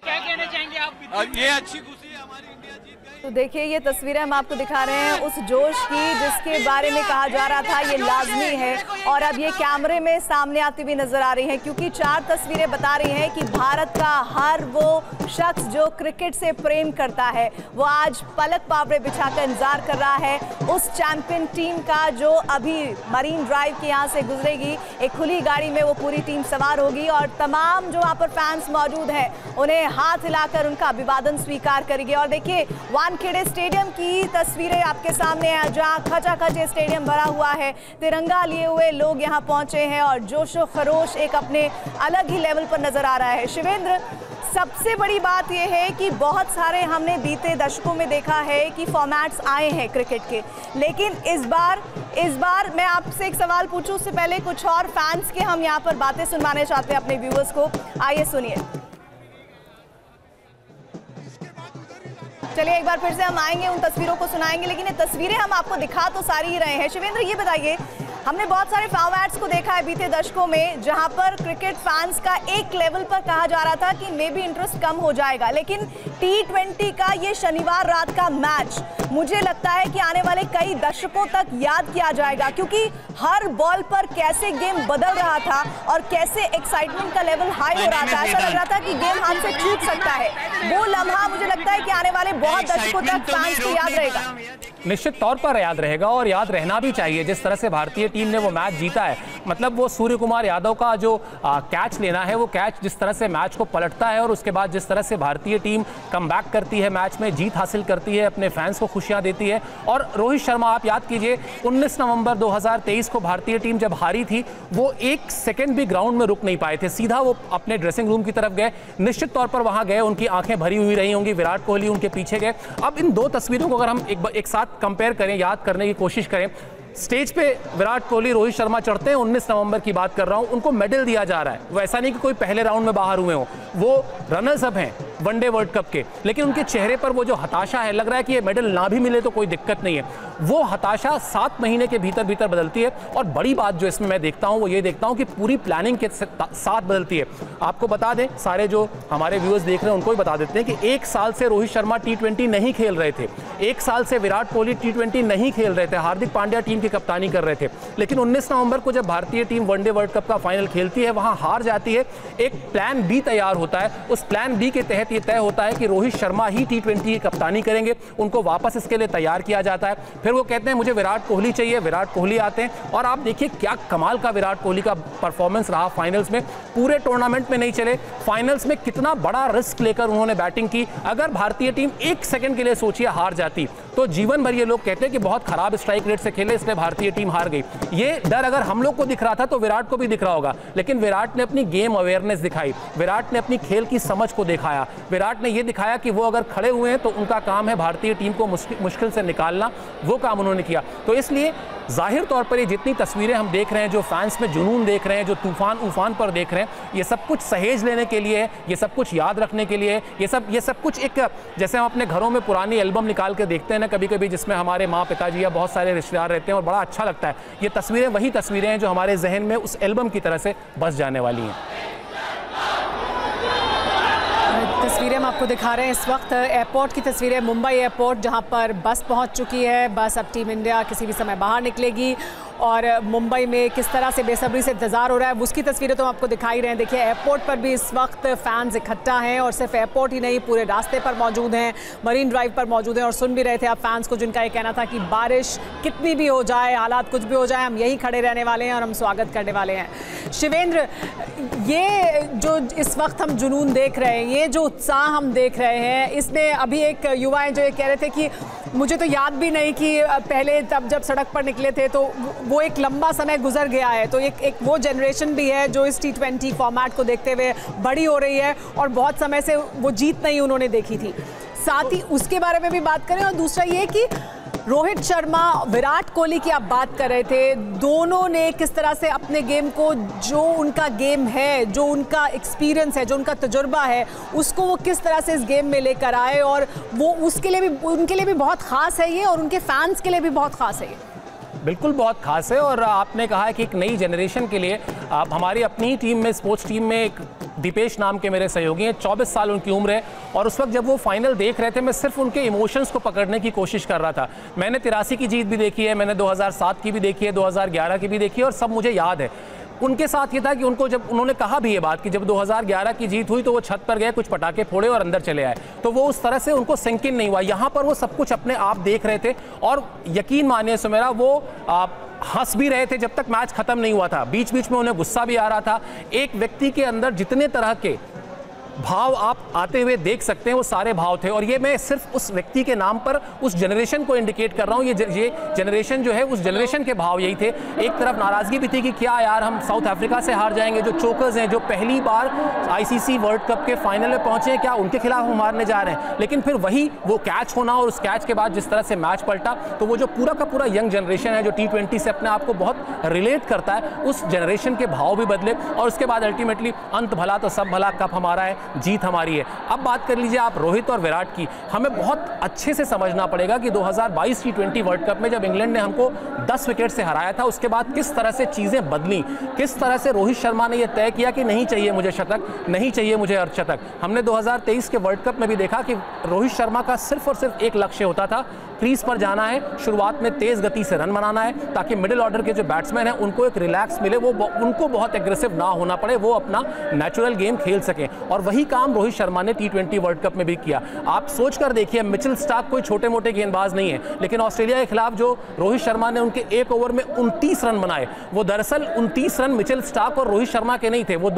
क्या कहना चाहेंगे आप? ये अच्छी खुशी है हमारी इंडिया जीत गई। तो देखिए ये तस्वीरें हम आपको दिखा रहे हैं उस जोश की जिसके बारे में कहा जा रहा था ये लाजमी है और अब ये कैमरे में सामने आती हुई नजर आ रही है, क्योंकि 4 तस्वीरें बता रही हैं कि भारत का हर वो शख्स जो क्रिकेट से प्रेम करता है वो आज पलक पावड़े बिछाकर इंतजार कर रहा है उस चैंपियन टीम का जो अभी मरीन ड्राइव के यहाँ से गुजरेगी। एक खुली गाड़ी में वो पूरी टीम सवार होगी और तमाम जो वहाँ पर फैंस मौजूद हैं उन्हें हाथ हिलाकर उनका अभिवादन स्वीकार करेंगे। और देखिए वानखेड़े स्टेडियम की तस्वीरें आपके सामने हैं जहां खचाखच स्टेडियम भरा हुआ है, तिरंगा लिए हुए लोग यहां पहुंचे हैं और जोशो खरोश एक अपने अलग ही लेवल पर नजर आ रहा है। शिवेंद्र, सबसे बड़ी बात यह है कि बहुत सारे हमने बीते दशकों में देखा है कि फॉर्मेट्स आए हैं क्रिकेट के, लेकिन इस बार मैं आपसे एक सवाल पूछूं उससे पहले कुछ और फैंस के हम यहाँ पर बातें सुनवाने चाहते हैं अपने व्यूअर्स को। आइए सुनिए। चलिए एक बार फिर से हम आएंगे, उन तस्वीरों को सुनाएंगे, लेकिन ये तस्वीरें हम आपको दिखा तो सारी ही रहे हैं। शिवेंद्र ये बताइए, हमने बहुत सारे फॉर्मेट्स को देखा है बीते दशकों में जहां पर क्रिकेट फैंस का एक लेवल पर कहा जा रहा था कि मे बी इंटरेस्ट कम हो जाएगा, लेकिन T20 का ये शनिवार रात का मैच मुझे लगता है कि आने वाले कई दशकों तक याद किया जाएगा, क्योंकि हर बॉल पर कैसे गेम बदल रहा था और कैसे एक्साइटमेंट का लेवल हाई हो रहा था। ऐसा लग रहा था कि गेम हाथ से छूट सकता है। वो लम्हा मुझे लगता है कि आने वाले बहुत दशकों तक फैंस को याद रहेगा। निश्चित तौर पर याद रहेगा और याद रहना भी चाहिए। जिस तरह से भारतीय टीम ने वो मैच जीता है, मतलब वो सूर्य कुमार यादव का जो कैच लेना है, वो कैच जिस तरह से मैच को पलटता है और उसके बाद जिस तरह से भारतीय टीम कमबैक करती है, मैच में जीत हासिल करती है, अपने फैंस को खुशियां देती है। और रोहित शर्मा, आप याद कीजिए 19 नवंबर 2023 को भारतीय टीम जब हारी थी, वो एक सेकेंड भी ग्राउंड में रुक नहीं पाए थे, सीधा वो अपने ड्रेसिंग रूम की तरफ गए। निश्चित तौर पर वहां गए, उनकी आंखें भरी हुई रही होंगी, विराट कोहली उनके पीछे गए। अब इन 2 तस्वीरों को अगर हम एक साथ कंपेयर करें, याद करने की कोशिश करें, स्टेज पे विराट कोहली, रोहित शर्मा चढ़ते हैं, 19 नवंबर की बात कर रहा हूं, उनको मेडल दिया जा रहा है। वो ऐसा नहीं कि कोई पहले राउंड में बाहर हुए हो, वो रनर्स अप हैं वनडे वर्ल्ड कप के, लेकिन उनके चेहरे पर वो जो हताशा है, लग रहा है कि ये मेडल ना भी मिले तो कोई दिक्कत नहीं है। वो हताशा 7 महीने के भीतर भीतर बदलती है। और बड़ी बात जो इसमें मैं देखता हूं वो ये देखता हूं कि पूरी प्लानिंग के साथ बदलती है। आपको बता दें, सारे जो हमारे व्यूअर्स देख रहे हैं उनको भी बता देते हैं कि 1 साल से रोहित शर्मा T20 नहीं खेल रहे थे, 1 साल से विराट कोहली T20 नहीं खेल रहे थे, हार्दिक पांड्या टीम की कप्तानी कर रहे थे। लेकिन 19 नवंबर को जब भारतीय टीम वनडे वर्ल्ड कप का फाइनल खेलती है, वहां हार जाती है, एक प्लान बी तैयार होता है। उस प्लान बी के तहत ये तय होता है कि रोहित शर्मा ही T20 की कप्तानी करेंगे। उनको वापस इसके लिए तैयार किया जाता है। फिर वो कहते हैं मुझे विराट कोहली चाहिए, विराट कोहली आते हैं। और आप देखिए क्या कमाल का विराट कोहली का परफॉर्मेंस रहा फाइनल्स में। पूरे टूर्नामेंट में नहीं चले, फाइनल्स में कितना बड़ा रिस्क लेकर उन्होंने बैटिंग की। अगर भारतीय टीम 1 सेकंड के लिए सोचिए हार जाती तो जीवन भर ये लोग कहते हैं कि बहुत खराब स्ट्राइक रेट से खेले, इसलिए भारतीय टीम हार गई। ये डर अगर हम लोग को दिख रहा था तो विराट को भी दिख रहा होगा, लेकिन विराट ने अपनी गेम अवेयरनेस दिखाई, विराट ने अपनी खेल की समझ को दिखाया, विराट ने यह दिखाया कि वो अगर खड़े हुए हैं तो उनका काम है भारतीय टीम को मुश्किल से निकालना। वो काम उन्होंने किया। तो इसलिए जाहिर तौर पर ये जितनी तस्वीरें हम देख रहे हैं, जो फैंस में जुनून देख रहे हैं, जो तूफान उफान पर देख रहे हैं, ये सब कुछ सहेज लेने के लिए है, ये सब कुछ याद रखने के लिए है। ये सब कुछ एक, जैसे हम अपने घरों में पुरानी एल्बम निकाल के देखते हैं ना कभी कभी, जिसमें हमारे माँ पिताजी या बहुत सारे रिश्तेदार रहते हैं और बड़ा अच्छा लगता है। ये तस्वीरें वही तस्वीरें हैं जो हमारे जहन में उस एल्बम की तरह से बस जाने वाली हैं। तस्वीरें हम आपको दिखा रहे हैं इस वक्त एयरपोर्ट की तस्वीरें, मुंबई एयरपोर्ट जहां पर बस पहुंच चुकी है। बस अब टीम इंडिया किसी भी समय बाहर निकलेगी और मुंबई में किस तरह से बेसब्री से इंतजार हो रहा है उसकी तस्वीरें तो हम आपको दिखाई रहे हैं। देखिए एयरपोर्ट पर भी इस वक्त फैंस इकट्ठा हैं और सिर्फ एयरपोर्ट ही नहीं पूरे रास्ते पर मौजूद हैं, मरीन ड्राइव पर मौजूद हैं और सुन भी रहे थे आप फैंस को जिनका ये कहना था कि बारिश कितनी भी हो जाए, हालात कुछ भी हो जाए, हम यहीं खड़े रहने वाले हैं और हम स्वागत करने वाले हैं। शिवेंद्र, ये जो इस वक्त हम जुनून देख रहे हैं, ये जो उत्साह हम देख रहे हैं, इसमें अभी एक युवा है जो ये कह रहे थे कि मुझे तो याद भी नहीं कि पहले तब जब सड़क पर निकले थे तो वो एक लंबा समय गुजर गया है। तो एक वो जनरेशन भी है जो इस T20 फॉर्मेट को देखते हुए बड़ी हो रही है और बहुत समय से वो जीत नहीं उन्होंने देखी थी। साथ ही उसके बारे में भी बात करें और दूसरा ये कि रोहित शर्मा, विराट कोहली की आप बात कर रहे थे, दोनों ने किस तरह से अपने गेम को, जो उनका गेम है, जो उनका एक्सपीरियंस है, जो उनका तजुर्बा है, उसको वो किस तरह से इस गेम में लेकर आए और वो उसके लिए भी, उनके लिए भी बहुत ख़ास है ये और उनके फैंस के लिए भी बहुत ख़ास है ये। बिल्कुल बहुत खास है और आपने कहा है कि एक नई जनरेशन के लिए हमारी अपनी ही टीम में, स्पोर्ट्स टीम में एक दीपेश नाम के मेरे सहयोगी हैं, 24 साल उनकी उम्र है और उस वक्त जब वो फाइनल देख रहे थे मैं सिर्फ उनके इमोशंस को पकड़ने की कोशिश कर रहा था। मैंने 83 की जीत भी देखी है, मैंने 2007 की भी देखी है, 2011 की भी देखी है और सब मुझे याद है। उनके साथ ये था कि उनको जब उन्होंने कहा भी ये बात कि जब 2011 की जीत हुई तो वो छत पर गए, कुछ पटाखे फोड़े और अंदर चले आए, तो वो उस तरह से उनको सिंक इन नहीं हुआ। यहाँ पर वो सब कुछ अपने आप देख रहे थे और यकीन मानिए सुमेरा, वो हंस भी रहे थे जब तक मैच खत्म नहीं हुआ था, बीच बीच में उन्हें गुस्सा भी आ रहा था। एक व्यक्ति के अंदर जितने तरह के भाव आप आते हुए देख सकते हैं वो सारे भाव थे और ये मैं सिर्फ उस व्यक्ति के नाम पर उस जनरेशन को इंडिकेट कर रहा हूँ। ये जनरेशन जो है उस जनरेशन के भाव यही थे। एक तरफ नाराजगी भी थी कि क्या यार हम साउथ अफ्रीका से हार जाएंगे, जो चोकर्स हैं, जो पहली बार आईसीसी वर्ल्ड कप के फाइनल में पहुंचे हैं, क्या उनके खिलाफ हम हारने जा रहे हैं। लेकिन फिर वही वो कैच होना और उस कैच के बाद जिस तरह से मैच पलटा, तो वो जो पूरा का पूरा यंग जनरेशन है जो T20 से अपने आप को बहुत रिलेट करता है, उस जनरेशन के भाव भी बदले और उसके बाद अल्टीमेटली अंत भला तो सब भला, कप हमारा है, जीत हमारी है। अब बात कर लीजिए आप रोहित और विराट की, हमें बहुत अच्छे से समझना पड़ेगा कि 2022 T20 वर्ल्ड कप में जब इंग्लैंड ने हमको 10 विकेट से हराया था, उसके बाद किस तरह से चीजें बदली, किस तरह से रोहित शर्मा ने यह तय किया कि नहीं चाहिए मुझे शतक, नहीं चाहिए मुझे अर्धशतक। हमने 2023 के वर्ल्ड कप में भी देखा कि रोहित शर्मा का सिर्फ और सिर्फ एक लक्ष्य होता था, क्रीज पर जाना है, शुरुआत में तेज गति से रन बनाना है ताकि मिडिल ऑर्डर के जो बैट्समैन हैं उनको एक रिलैक्स मिले, वो उनको बहुत एग्रेसिव ना होना पड़े, वो अपना नेचुरल गेम खेल सकें। और वही काम रोहित शर्मा ने T20 वर्ल्ड कप में भी किया। आप सोच कर देखिए, मिचेल स्टार्क कोई छोटे मोटे गेंदबाज नहीं है, लेकिन ऑस्ट्रेलिया के खिलाफ जो रोहित शर्मा ने उनके एक ओवर में 29 रन बनाए, वो दरअसल 29 रन मिचेल स्टार्क और रोहित शर्मा के नहीं थे, वो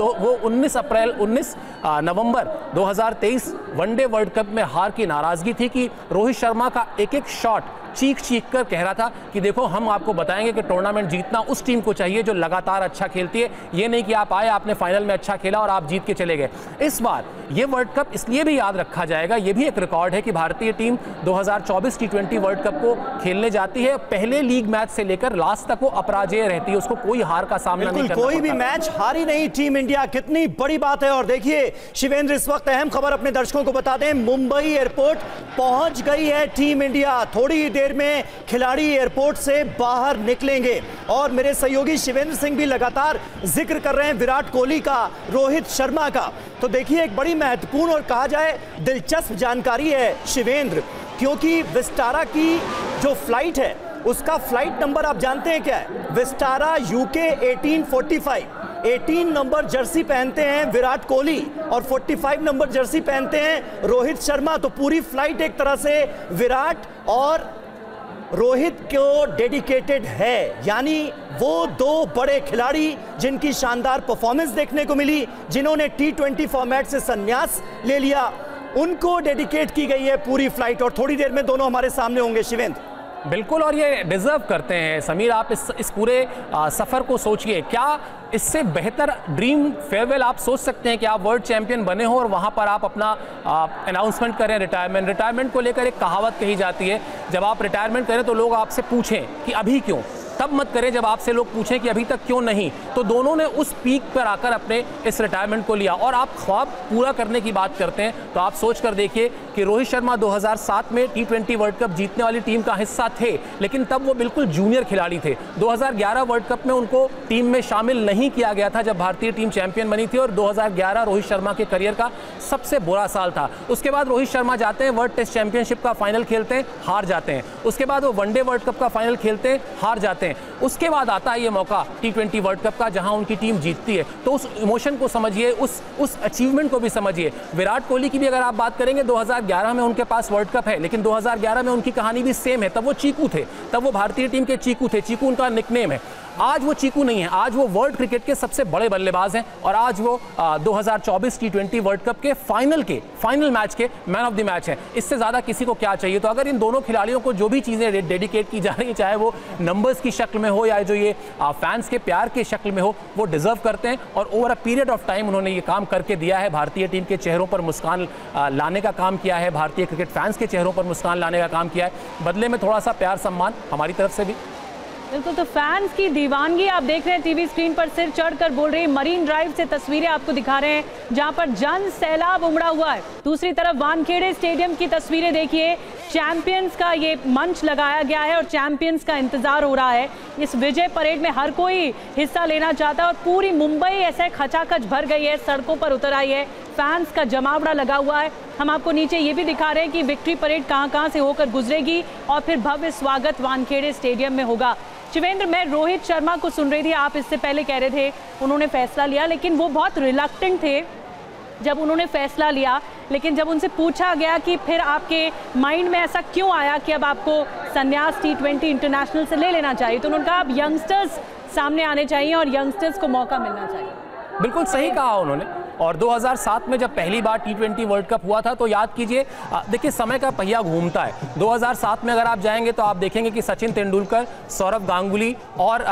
19 नवंबर 2023 वनडे वर्ल्ड कप में हार की नाराजगी थी कि रोहित शर्मा का एक एक शॉट चीख चीख कर कह रहा था कि देखो हम आपको बताएंगे कि टूर्नामेंट जीतना उस टीम को चाहिए जो लगातार अच्छा खेलती है, ये नहीं कि आप आए, आपने फाइनल में अच्छा खेला और आप जीत के चले गए। इस बार ये वर्ल्ड कप इसलिए भी याद रखा जाएगा, ये भी एक रिकॉर्ड है कि भारतीय टीम 2024 T20 वर्ल्ड कप को खेलने जाती है, पहले लीग मैच से लेकर लास्ट तक वो अपराजेय रहती है, उसको कोई हार का सामना नहीं करना कोई भी मैच हारी नहीं टीम इंडिया, कितनी बड़ी बात है। और देखिए शिवेंद्र, इस वक्त अहम खबर अपने दर्शकों को बता दें, मुंबई एयरपोर्ट पहुंच गई है टीम इंडिया। थोड़ी देर में खिलाड़ी एयरपोर्ट से बाहर निकलेंगे और मेरे सहयोगी शिवेंद्र सिंह भी लगातार जिक्र कर रहे हैं विराट कोहली का, रोहित शर्मा का। तो देखिए एक बड़ी महत्वपूर्ण और कहा जाए दिलचस्प जानकारी है शिवेंद्र, क्योंकि विस्टारा की जो फ्लाइट है उसका फ्लाइट नंबर आप जानते हैं क्या है? विस्टारा UK 1845। 18 नंबर जर्सी पहनते हैं विराट कोहली और 45 नंबर जर्सी पहनते हैं रोहित शर्मा। तो पूरी फ्लाइट एक तरह से विराट और रोहित को डेडिकेटेड है, यानी वो दो बड़े खिलाड़ी जिनकी शानदार परफॉर्मेंस देखने को मिली, जिन्होंने T20 फॉर्मेट से संन्यास ले लिया, उनको डेडिकेट की गई है पूरी फ्लाइट और थोड़ी देर में दोनों हमारे सामने होंगे शिवेंद्र। बिल्कुल, और ये डिजर्व करते हैं समीर। आप इस पूरे सफ़र को सोचिए, क्या इससे बेहतर ड्रीम फेयरवेल आप सोच सकते हैं कि आप वर्ल्ड चैंपियन बने हो और वहाँ पर आप अपना अनाउंसमेंट करें रिटायरमेंट को लेकर। एक कहावत कही जाती है, जब आप रिटायरमेंट करें तो लोग आपसे पूछें कि अभी क्यों, तब मत करें जब आपसे लोग पूछें कि अभी तक क्यों नहीं। तो दोनों ने उस पीक पर आकर अपने इस रिटायरमेंट को लिया। और आप ख्वाब पूरा करने की बात करते हैं तो आप सोच कर देखिए कि रोहित शर्मा 2007 में T20 वर्ल्ड कप जीतने वाली टीम का हिस्सा थे, लेकिन तब वो बिल्कुल जूनियर खिलाड़ी थे। 2011 वर्ल्ड कप में उनको टीम में शामिल नहीं किया गया था जब भारतीय टीम चैंपियन बनी थी, और 2011 रोहित शर्मा के करियर का सबसे बुरा साल था। उसके बाद रोहित शर्मा जाते हैं, वर्ल्ड टेस्ट चैंपियनशिप का फाइनल खेलते हैं, हार जाते हैं। उसके बाद वो वनडे वर्ल्ड कप का फाइनल खेलते हैं, हार जाते हैं। उसके बाद आता है ये मौका T20 वर्ल्ड कप का जहां उनकी टीम जीतती है। तो उस इमोशन को समझिए, उस अचीवमेंट को भी समझिए। विराट कोहली की भी अगर आप बात करेंगे, 2011 में उनके पास वर्ल्ड कप है, लेकिन 2011 में उनकी कहानी भी सेम है। तब वो चीकू थे, तब वो भारतीय टीम के चीकू थे, चीकू उनका निकनेम है। आज वो चीकू नहीं है, आज वो वर्ल्ड क्रिकेट के सबसे बड़े बल्लेबाज हैं, और आज वो 2024 T20 वर्ल्ड कप के फाइनल मैच के मैन ऑफ द मैच हैं। इससे ज़्यादा किसी को क्या चाहिए। तो अगर इन दोनों खिलाड़ियों को जो भी चीज़ें डेडिकेट की जा रही हैं, चाहे वो नंबर्स की शक्ल में हो या जो ये फैंस के प्यार की शक्ल में हो, वो डिजर्व करते हैं। और over a period of time उन्होंने ये काम करके दिया है। भारतीय टीम के चेहरों पर मुस्कान लाने का काम किया है, भारतीय क्रिकेट फैंस के चेहरों पर मुस्कान लाने का काम किया है। बदले में थोड़ा सा प्यार सम्मान हमारी तरफ से भी। बिल्कुल, तो फैंस की दीवानगी आप देख रहे हैं टीवी स्क्रीन पर, सिर चढ़कर बोल रही है। मरीन ड्राइव से तस्वीरें आपको दिखा रहे हैं जहां पर जन सैलाब उमड़ा हुआ है। दूसरी तरफ वानखेड़े स्टेडियम की तस्वीरें देखिए, चैंपियंस का ये मंच लगाया गया है और चैंपियंस का इंतजार हो रहा है। इस विजय परेड में हर कोई हिस्सा लेना चाहता है और पूरी मुंबई ऐसे खचाखच भर गई है, सड़कों पर उतर आई है, फैंस का जमावड़ा लगा हुआ है। हम आपको नीचे ये भी दिखा रहे हैं कि विक्ट्री परेड कहां से होकर गुजरेगी और फिर भव्य स्वागत वानखेड़े स्टेडियम में होगा। शिवेंद्र, मैं रोहित शर्मा को सुन रही थी, आप इससे पहले कह रहे थे उन्होंने फैसला लिया, लेकिन वो बहुत रिलक्टेंट थे जब उन्होंने फैसला लिया। लेकिन जब उनसे पूछा गया कि फिर आपके माइंड में ऐसा क्यों आया कि अब आपको संन्यास T20 इंटरनेशनल से ले लेना चाहिए, तो उन्होंने कहा अब यंगस्टर्स सामने आने चाहिए और यंगस्टर्स को मौका मिलना चाहिए। बिल्कुल सही कहा उन्होंने। और 2007 में जब पहली बार T20 वर्ल्ड कप हुआ था तो याद कीजिए, देखिए समय का पहिया घूमता है। 2007 में अगर आप जाएंगे तो आप देखेंगे कि सचिन तेंदुलकर, सौरव गांगुली और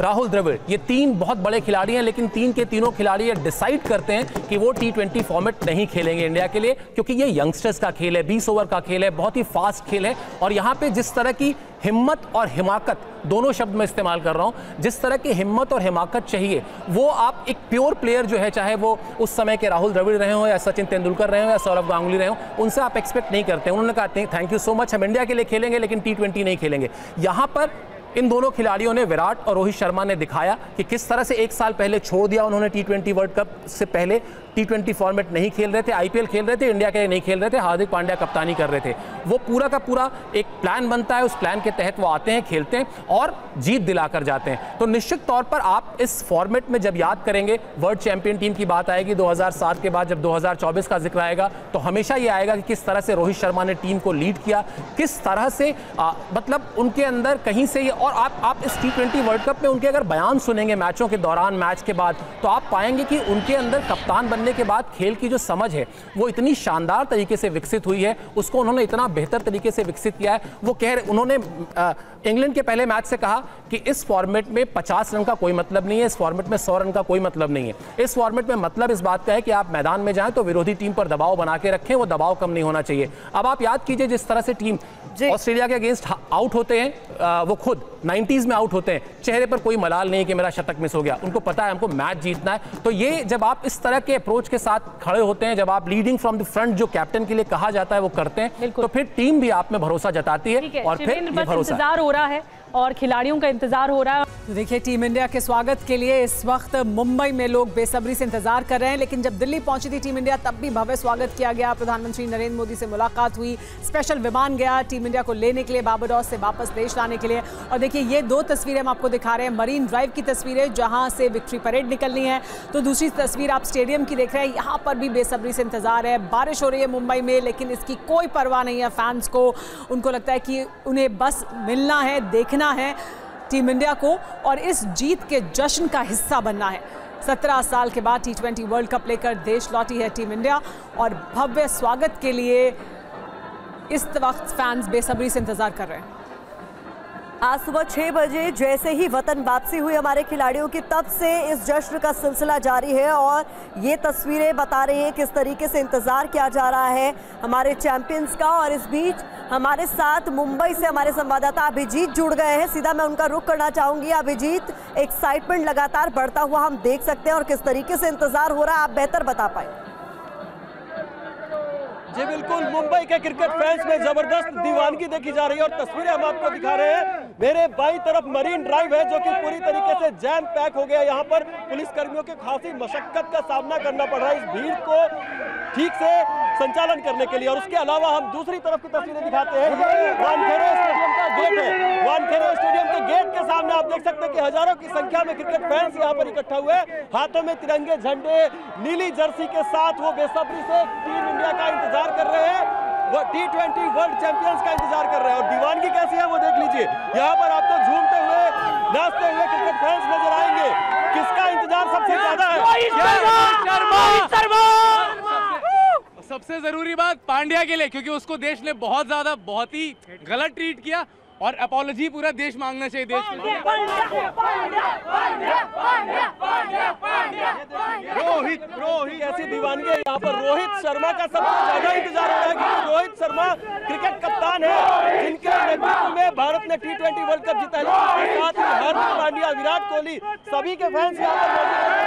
राहुल द्रविड़, ये तीन बहुत बड़े खिलाड़ी हैं, लेकिन तीन के तीनों खिलाड़ी ये डिसाइड करते हैं कि वो T20 फॉर्मेट नहीं खेलेंगे इंडिया के लिए, क्योंकि ये यंगस्टर्स का खेल है, 20 ओवर का खेल है, बहुत ही फास्ट खेल है। और यहाँ पे जिस तरह की हिम्मत और हिमाकत, दोनों शब्द मैं इस्तेमाल कर रहा हूं, जिस तरह की हिम्मत और हिमाकत चाहिए, वो आप एक प्योर प्लेयर जो है, चाहे वो उस समय के राहुल द्रविड़ रहे हो या सचिन तेंदुलकर रहे हो या सौरव गांगुली रहे हो, उनसे आप एक्सपेक्ट नहीं करते। उन्होंने कहा थैंक यू सो मच, हम इंडिया के लिए खेलेंगे लेकिन T20 नहीं खेलेंगे। यहां पर इन दोनों खिलाड़ियों ने, विराट और रोहित शर्मा ने दिखाया कि किस तरह से एक साल पहले छोड़ दिया उन्होंने। T20 वर्ल्ड कप से पहले T20 फॉर्मेट नहीं खेल रहे थे, IPL खेल रहे थे, इंडिया के लिए नहीं खेल रहे थे, हार्दिक पांड्या कप्तानी कर रहे थे। वो पूरा का पूरा एक प्लान बनता है, उस प्लान के तहत वो आते हैं, खेलते हैं और जीत दिलाकर जाते हैं। तो निश्चित तौर पर आप इस फॉर्मेट में जब याद करेंगे, वर्ल्ड चैंपियन टीम की बात आएगी 2007 के बाद, जब 2024 का जिक्र आएगा तो हमेशा ये आएगा कि किस तरह से रोहित शर्मा ने टीम को लीड किया, किस तरह से मतलब उनके अंदर कहीं से ये, और आप इस T20 वर्ल्ड कप में उनके अगर बयान सुनेंगे मैचों के दौरान, मैच के बाद, तो आप पाएंगे कि उनके अंदर कप्तान बनने के बाद खेल की जो समझ है वो इतनी शानदार तरीके से विकसित हुई है, उसको उन्होंने इतना बेहतर तरीके से विकसित किया है। वो उन्होंने इंग्लैंड के पहले मैच से कहा कि इस फॉर्मेट में 50 रन का कोई मतलब नहीं है, इस फॉर्मेट में 100 रन का कोई मतलब नहीं है। इस फॉर्मेट में मतलब इस बात का है कि आप मैदान में जाएं तो विरोधी टीम पर दबाव बना के रखें, वो दबाव कम नहीं होना चाहिए। अब आप याद कीजिए जिस तरह से टीम ऑस्ट्रेलिया के अगेंस्ट आउट होते हैं, वो खुद 90s में आउट होते हैं, चेहरे पर कोई मलाल नहीं कि मेरा शतक मिस हो गया, उनको पता है हमको मैच जीतना है। तो ये जब आप इस तरह के अप्रोच के साथ खड़े होते हैं, जब आप लीडिंग फ्रॉम द फ्रंट जो कैप्टन के लिए कहा जाता है वो करते हैं, तो फिर टीम भी आप में भरोसा जताती है और फिर ये भरोसा इंतजार हो रहा है और खिलाड़ियों का इंतजार हो रहा है। देखिए, टीम इंडिया के स्वागत के लिए इस वक्त मुंबई में लोग बेसब्री से इंतजार कर रहे हैं, लेकिन जब दिल्ली पहुंची थी टीम इंडिया तब भी भव्य स्वागत किया गया। प्रधानमंत्री नरेंद्र मोदी से मुलाकात हुई, स्पेशल विमान गया टीम इंडिया को लेने के लिए, बारबाडोस से वापस देश लाने के लिए। और देखिए, ये दो तस्वीरें हम आपको दिखा रहे हैं, मरीन ड्राइव की तस्वीरें जहां से विक्ट्री परेड निकलनी है, तो दूसरी तस्वीर आप स्टेडियम की देख रहे हैं, यहाँ पर भी बेसब्री से इंतजार है। बारिश हो रही है मुंबई में, लेकिन इसकी कोई परवाह नहीं है फैंस को। उनको लगता है कि उन्हें बस मिलना है, देखना है टीम इंडिया को और इस जीत के जश्न का हिस्सा बनना है। 17 साल के बाद T20 वर्ल्ड कप लेकर देश लौटी है टीम इंडिया और भव्य स्वागत के लिए इस वक्त फैंस बेसब्री से इंतजार कर रहे हैं। आज सुबह 6 बजे जैसे ही वतन वापसी हुई हमारे खिलाड़ियों की, तब से इस जश्न का सिलसिला जारी है और ये तस्वीरें बता रही हैं किस तरीके से इंतजार किया जा रहा है हमारे चैंपियंस का। और इस बीच हमारे साथ मुंबई से हमारे संवाददाता अभिजीत जुड़ गए हैं। सीधा मैं उनका रुख करना चाहूंगी। अभिजीत, एक्साइटमेंट लगातार बढ़ता हुआ हम देख सकते हैं और किस तरीके से इंतजार हो रहा है, आप बेहतर बता पाए। जी बिल्कुल, मुंबई के क्रिकेट फैंस में जबरदस्त दीवानगी देखी जा रही है और तस्वीरें हम आपको दिखा रहे हैं। मेरे बाईं तरफ मरीन ड्राइव है जो कि पूरी तरीके से जैम पैक हो गया। यहाँ पर पुलिस कर्मियों के खासी मशक्कत का सामना करना पड़ रहा है इस भीड़ को ठीक से संचालन करने के लिए। और उसके अलावा हम दूसरी तरफ की तस्वीरें दिखाते हैं। वानखेड़े स्टेडियम का गेट है। वानखेड़े स्टेडियम के गेट के सामने आप देख सकते हैं कि हजारों की संख्या में क्रिकेट फैंस यहाँ पर इकट्ठा हुए, हाथों में तिरंगे झंडे, नीली जर्सी के साथ वो बेसब्री से टीम इंडिया का इंतजार कर रहे हैं, वो T20 वर्ल्ड चैंपियंस का इंतजार कर रहे हैं। और दीवानगी कैसी है वो देख लीजिए। यहाँ पर आपको झूमते हुए, नाचते हुए क्रिकेट फैंस नजर आएंगे। किसका इंतजार सबसे ज्यादा है? सबसे जरूरी बात पांड्या के लिए, क्योंकि उसको देश ने बहुत ही गलत ट्रीट किया और अपॉलॉजी पूरा देश मांगना चाहिए देश के लिए। रोहित ऐसी दीवानगी है यहाँ पर। रोहित शर्मा का सबसे ज्यादा इंतजार हो रहा है क्योंकि रोहित शर्मा क्रिकेट कप्तान है जिनके नेतृत्व में भारत ने T20 वर्ल्ड कप जीता है। साथ ही हार्दिक पांड्या, विराट कोहली, सभी के फैंस यहाँ पर मौजूद हैं।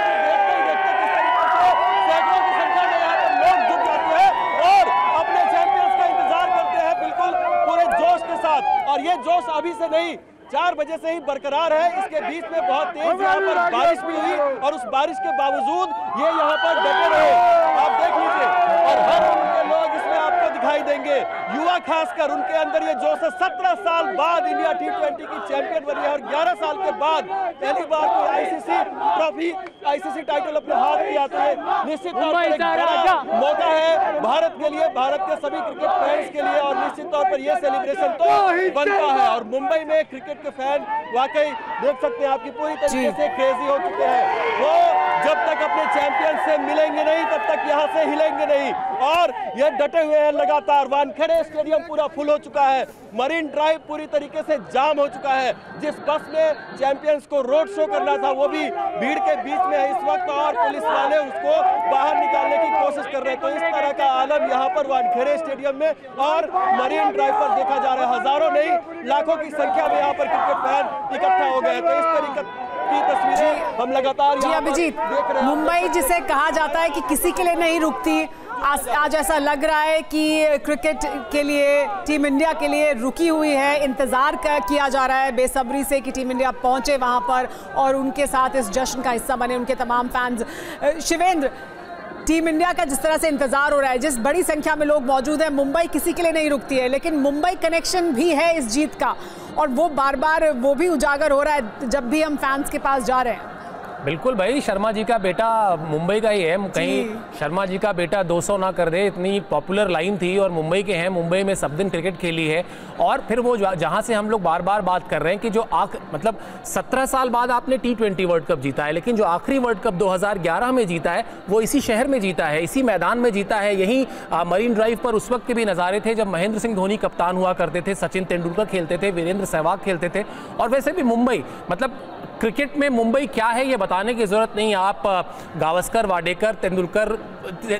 देखते किस तरीके से सैकड़ों की संख्या में यहाँ पर लोग जुट जाते हैं और अपने चैंपियंस का इंतजार करते हैं बिल्कुल पूरे जोश के साथ। और ये जोश अभी से नहीं, 4 बजे से ही बरकरार है। इसके बीच में बहुत तेज यहाँ पर बारिश भी हुई और उस बारिश के बावजूद ये यहाँ पर डटे रहे, आप देख लीजिए। और हर उम्र के लोग इसमें आपको दिखाई देंगे, युवा खासकर, उनके अंदर ये जोश है। 17 साल बाद इंडिया T20 की चैंपियन बनी है और 11 साल के बाद पहली बार कोई आईसीसी ट्रॉफी, आईसीसी टाइटल अपने हाथ में आते हैं। निश्चित तौर पर एक बड़ा मौका है भारत के लिए, भारत के सभी क्रिकेट फैंस के लिए और निश्चित तौर पर यह सेलिब्रेशन तो बनता है। और मुंबई में क्रिकेट के फैन वाकई देख सकते हैं आपकी पूरी तरीके से क्रेजी हो चुके हैं। वो जब तक अपने चैंपियन से मिलेंगे नहीं तब तक यहाँ से हिलेंगे नहीं और ये डटे हुए हैं लगातार। वानखेड़े स्टेडियम पूरा फुल हो चुका है, मरीन ड्राइव पूरी तरीके से जाम हो चुका है। जिस बस में चैंपियंस को रोड शो करना था वो भी भीड़ के बीच में है इस वक्त और पुलिस वाले उसको बाहर निकालने की कोशिश कर रहे हैं। तो इस तरह का आलम यहाँ पर वानखेड़े स्टेडियम में और मरीन ड्राइव पर देखा जा रहा है। हजारों नहीं, लाखों की संख्या में यहाँ पर क्रिकेट फैन इकट्ठा हो गए। तो इस तरीके की तस्वीरें हम लगातार जी अभिजीत, मुंबई जिसे कहा जाता है कि किसी के लिए नहीं रुकती, आज ऐसा लग रहा है कि क्रिकेट के लिए, टीम इंडिया के लिए रुकी हुई है। इंतजार किया जा रहा है बेसब्री से कि टीम इंडिया पहुंचे वहां पर और उनके साथ इस जश्न का हिस्सा बने उनके तमाम फैंस। शिवेंद्र, टीम इंडिया का जिस तरह से इंतजार हो रहा है, जिस बड़ी संख्या में लोग मौजूद हैं, मुंबई किसी के लिए नहीं रुकती है, लेकिन मुंबई कनेक्शन भी है इस जीत का और वो बार बार वो भी उजागर हो रहा है जब भी हम फैंस के पास जा रहे हैं। बिल्कुल भाई, शर्मा जी का बेटा मुंबई का ही है, कहीं शर्मा जी का बेटा 200 ना कर दे, इतनी पॉपुलर लाइन थी। और मुंबई के हैं, मुंबई में सब दिन क्रिकेट खेली है। और फिर वो जहां से हम लोग बार बार बात कर रहे हैं कि जो मतलब 17 साल बाद आपने T20 वर्ल्ड कप जीता है, लेकिन जो आखिरी वर्ल्ड कप 2011 में जीता है वो इसी शहर में जीता है, इसी मैदान में जीता है। यही मरीन ड्राइव पर उस वक्त के भी नज़ारे थे जब महेंद्र सिंह धोनी कप्तान हुआ करते थे, सचिन तेंदुलकर खेलते थे, वीरेंद्र सहवाग खेलते थे। और वैसे भी मुंबई, मतलब क्रिकेट में मुंबई क्या है ये बताने की जरूरत नहीं। आप गावस्कर, वाडेकर, तेंदुलकर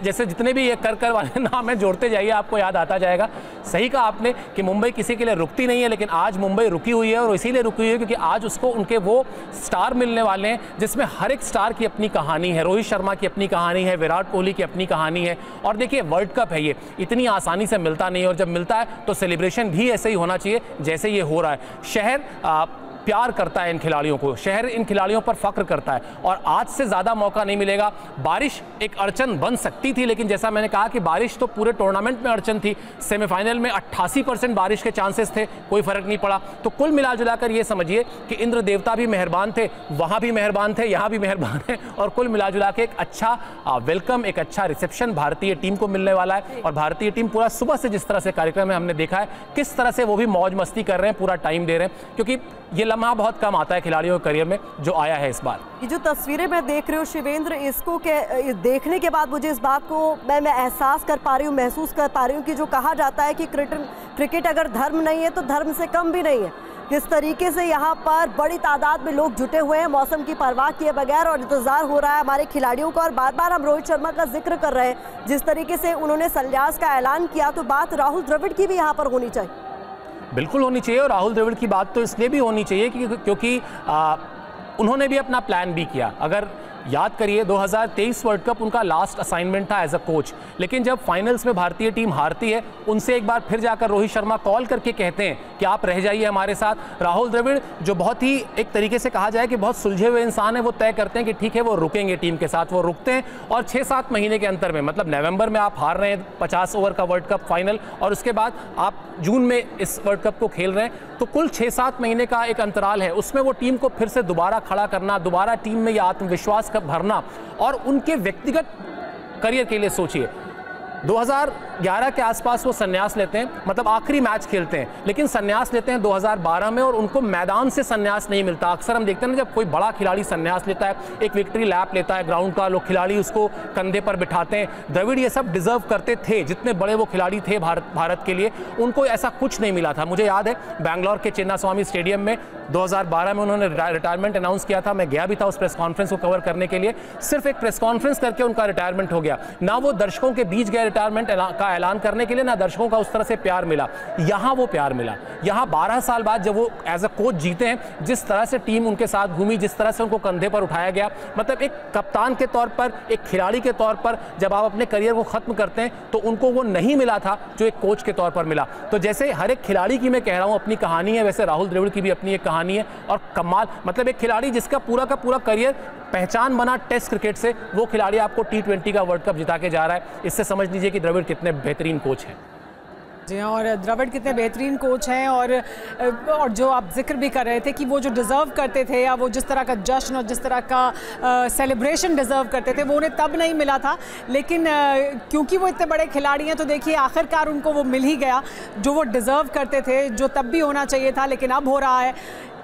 जैसे जितने भी ये कर वाले नाम है जोड़ते जाइए, आपको याद आता जाएगा। सही कहा आपने कि मुंबई किसी के लिए रुकती नहीं है, लेकिन आज मुंबई रुकी हुई है और इसीलिए रुकी हुई है क्योंकि आज उसको उनके वो स्टार मिलने वाले हैं जिसमें हर एक स्टार की अपनी कहानी है। रोहित शर्मा की अपनी कहानी है, विराट कोहली की अपनी कहानी है। और देखिए, वर्ल्ड कप है, ये इतनी आसानी से मिलता नहीं है और जब मिलता है तो सेलिब्रेशन भी ऐसे ही होना चाहिए जैसे ये हो रहा है। शहर प्यार करता है इन खिलाड़ियों को, शहर इन खिलाड़ियों पर फख्र करता है और आज से ज़्यादा मौका नहीं मिलेगा। बारिश एक अड़चन बन सकती थी, लेकिन जैसा मैंने कहा कि बारिश तो पूरे टूर्नामेंट में अड़चन थी। सेमीफाइनल में 88% बारिश के चांसेस थे, कोई फर्क नहीं पड़ा। तो कुल मिलाजुलाकर ये समझिए कि इंद्र देवता भी मेहरबान थे, वहाँ भी मेहरबान थे, यहाँ भी मेहरबान है और कुल मिलाजुला के एक अच्छा वेलकम, एक अच्छा रिसेप्शन भारतीय टीम को मिलने वाला है। और भारतीय टीम पूरा सुबह से जिस तरह से कार्यक्रम में हमने देखा है, किस तरह से वो भी मौज मस्ती कर रहे हैं, पूरा टाइम दे रहे हैं, क्योंकि ये लम्हा बहुत कम आता है खिलाड़ियों के करियर में जो आया है इस बार। ये जो तस्वीरें मैं देख रही हूँ शिवेंद्र, इसको देखने के बाद मुझे इस बात को मैं एहसास कर पा रही हूँ, महसूस कर पा रही हूँ कि जो कहा जाता है कि क्रिकेट अगर धर्म नहीं है तो धर्म से कम भी नहीं है। किस तरीके से यहाँ पर बड़ी तादाद में लोग जुटे हुए हैं मौसम की परवाह किए बगैर, और इंतजार हो रहा है हमारे खिलाड़ियों का। और बार बार हम रोहित शर्मा का जिक्र कर रहे हैं, जिस तरीके से उन्होंने संन्यास का ऐलान किया, तो बात राहुल द्रविड़ की भी यहाँ पर होनी चाहिए। बिल्कुल होनी चाहिए, और राहुल द्रविड़ की बात तो इसलिए भी होनी चाहिए क्योंकि उन्होंने भी अपना प्लान भी किया। अगर याद करिए 2023 वर्ल्ड कप उनका लास्ट असाइनमेंट था एज अ कोच, लेकिन जब फाइनल्स में भारतीय टीम हारती है, उनसे एक बार फिर जाकर रोहित शर्मा कॉल करके कहते हैं कि आप रह जाइए हमारे साथ। राहुल द्रविड़ जो बहुत ही एक तरीके से कहा जाए कि बहुत सुलझे हुए इंसान है, वो तय करते हैं कि ठीक है वो रुकेंगे टीम के साथ, वो रुकते हैं। और 6-7 महीने के अंतर में, मतलब नवंबर में आप हार रहे हैं 50 ओवर का वर्ल्ड कप फाइनल, और उसके बाद आप जून में इस वर्ल्ड कप को खेल रहे हैं, तो कुल 6-7 महीने का एक अंतराल है। उसमें वो टीम को फिर से दोबारा खड़ा करना, दोबारा टीम में यह आत्मविश्वास का भरना, और उनके व्यक्तिगत करियर के लिए सोचिए 2011 के आसपास वो संन्यास लेते हैं, मतलब आखिरी मैच खेलते हैं, लेकिन संन्यास लेते हैं 2012 में, और उनको मैदान से संन्यास नहीं मिलता। अक्सर हम देखते हैं ना, जब कोई बड़ा खिलाड़ी संन्यास लेता है, एक विक्ट्री लैप लेता है ग्राउंड का, लोग खिलाड़ी उसको कंधे पर बिठाते हैं। द्रविड़ ये सब डिजर्व करते थे, जितने बड़े वो खिलाड़ी थे भारत के लिए, उनको ऐसा कुछ नहीं मिला था। मुझे याद है बैंगलोर के चिन्नास्वामी स्टेडियम में 2012 में उन्होंने रिटायरमेंट अनाउंस किया था। मैं गया भी था उस प्रेस कॉन्फ्रेंस को कवर करने के लिए। सिर्फ एक प्रेस कॉन्फ्रेंस करके उनका रिटायरमेंट हो गया, ना वो दर्शकों के बीच गए रिटायरमेंट का ऐलान करने के लिए, ना दर्शकों का उस तरह से प्यार मिला। यहाँ वो प्यार मिला। यहाँ 12 साल बाद जब वो एज अ कोच जीते हैं, जिस तरह से टीम उनके साथ घूमी, जिस तरह से उनको कंधे पर उठाया गया, मतलब एक कप्तान के तौर पर, एक खिलाड़ी के तौर पर जब आप अपने करियर को खत्म करते हैं, तो उनको वो नहीं मिला था जो एक कोच के तौर पर मिला। तो जैसे हर एक खिलाड़ी की मैं कह रहा हूँ अपनी कहानी है, वैसे राहुल द्रविड़ की भी अपनी एक कहानी है। और कमाल, मतलब एक खिलाड़ी जिसका पूरा का पूरा करियर पहचान बना टेस्ट क्रिकेट से, वो खिलाड़ी आपको T20 का वर्ल्ड कप जिता के जा रहा है। इससे समझ लीजिए कि द्रविड़ कितने बेहतरीन कोच हैं। जी हाँ, और द्रविड़ कितने बेहतरीन कोच हैं। और जो आप जिक्र भी कर रहे थे कि वो जो डिज़र्व करते थे, या वो जिस तरह का जश्न और जिस तरह का सेलिब्रेशन डिज़र्व करते थे, वो उन्हें तब नहीं मिला था। लेकिन क्योंकि वो इतने बड़े खिलाड़ी हैं, तो देखिए आखिरकार उनको वो मिल ही गया जो वो डिज़र्व करते थे, जो तब भी होना चाहिए था, लेकिन अब हो रहा है।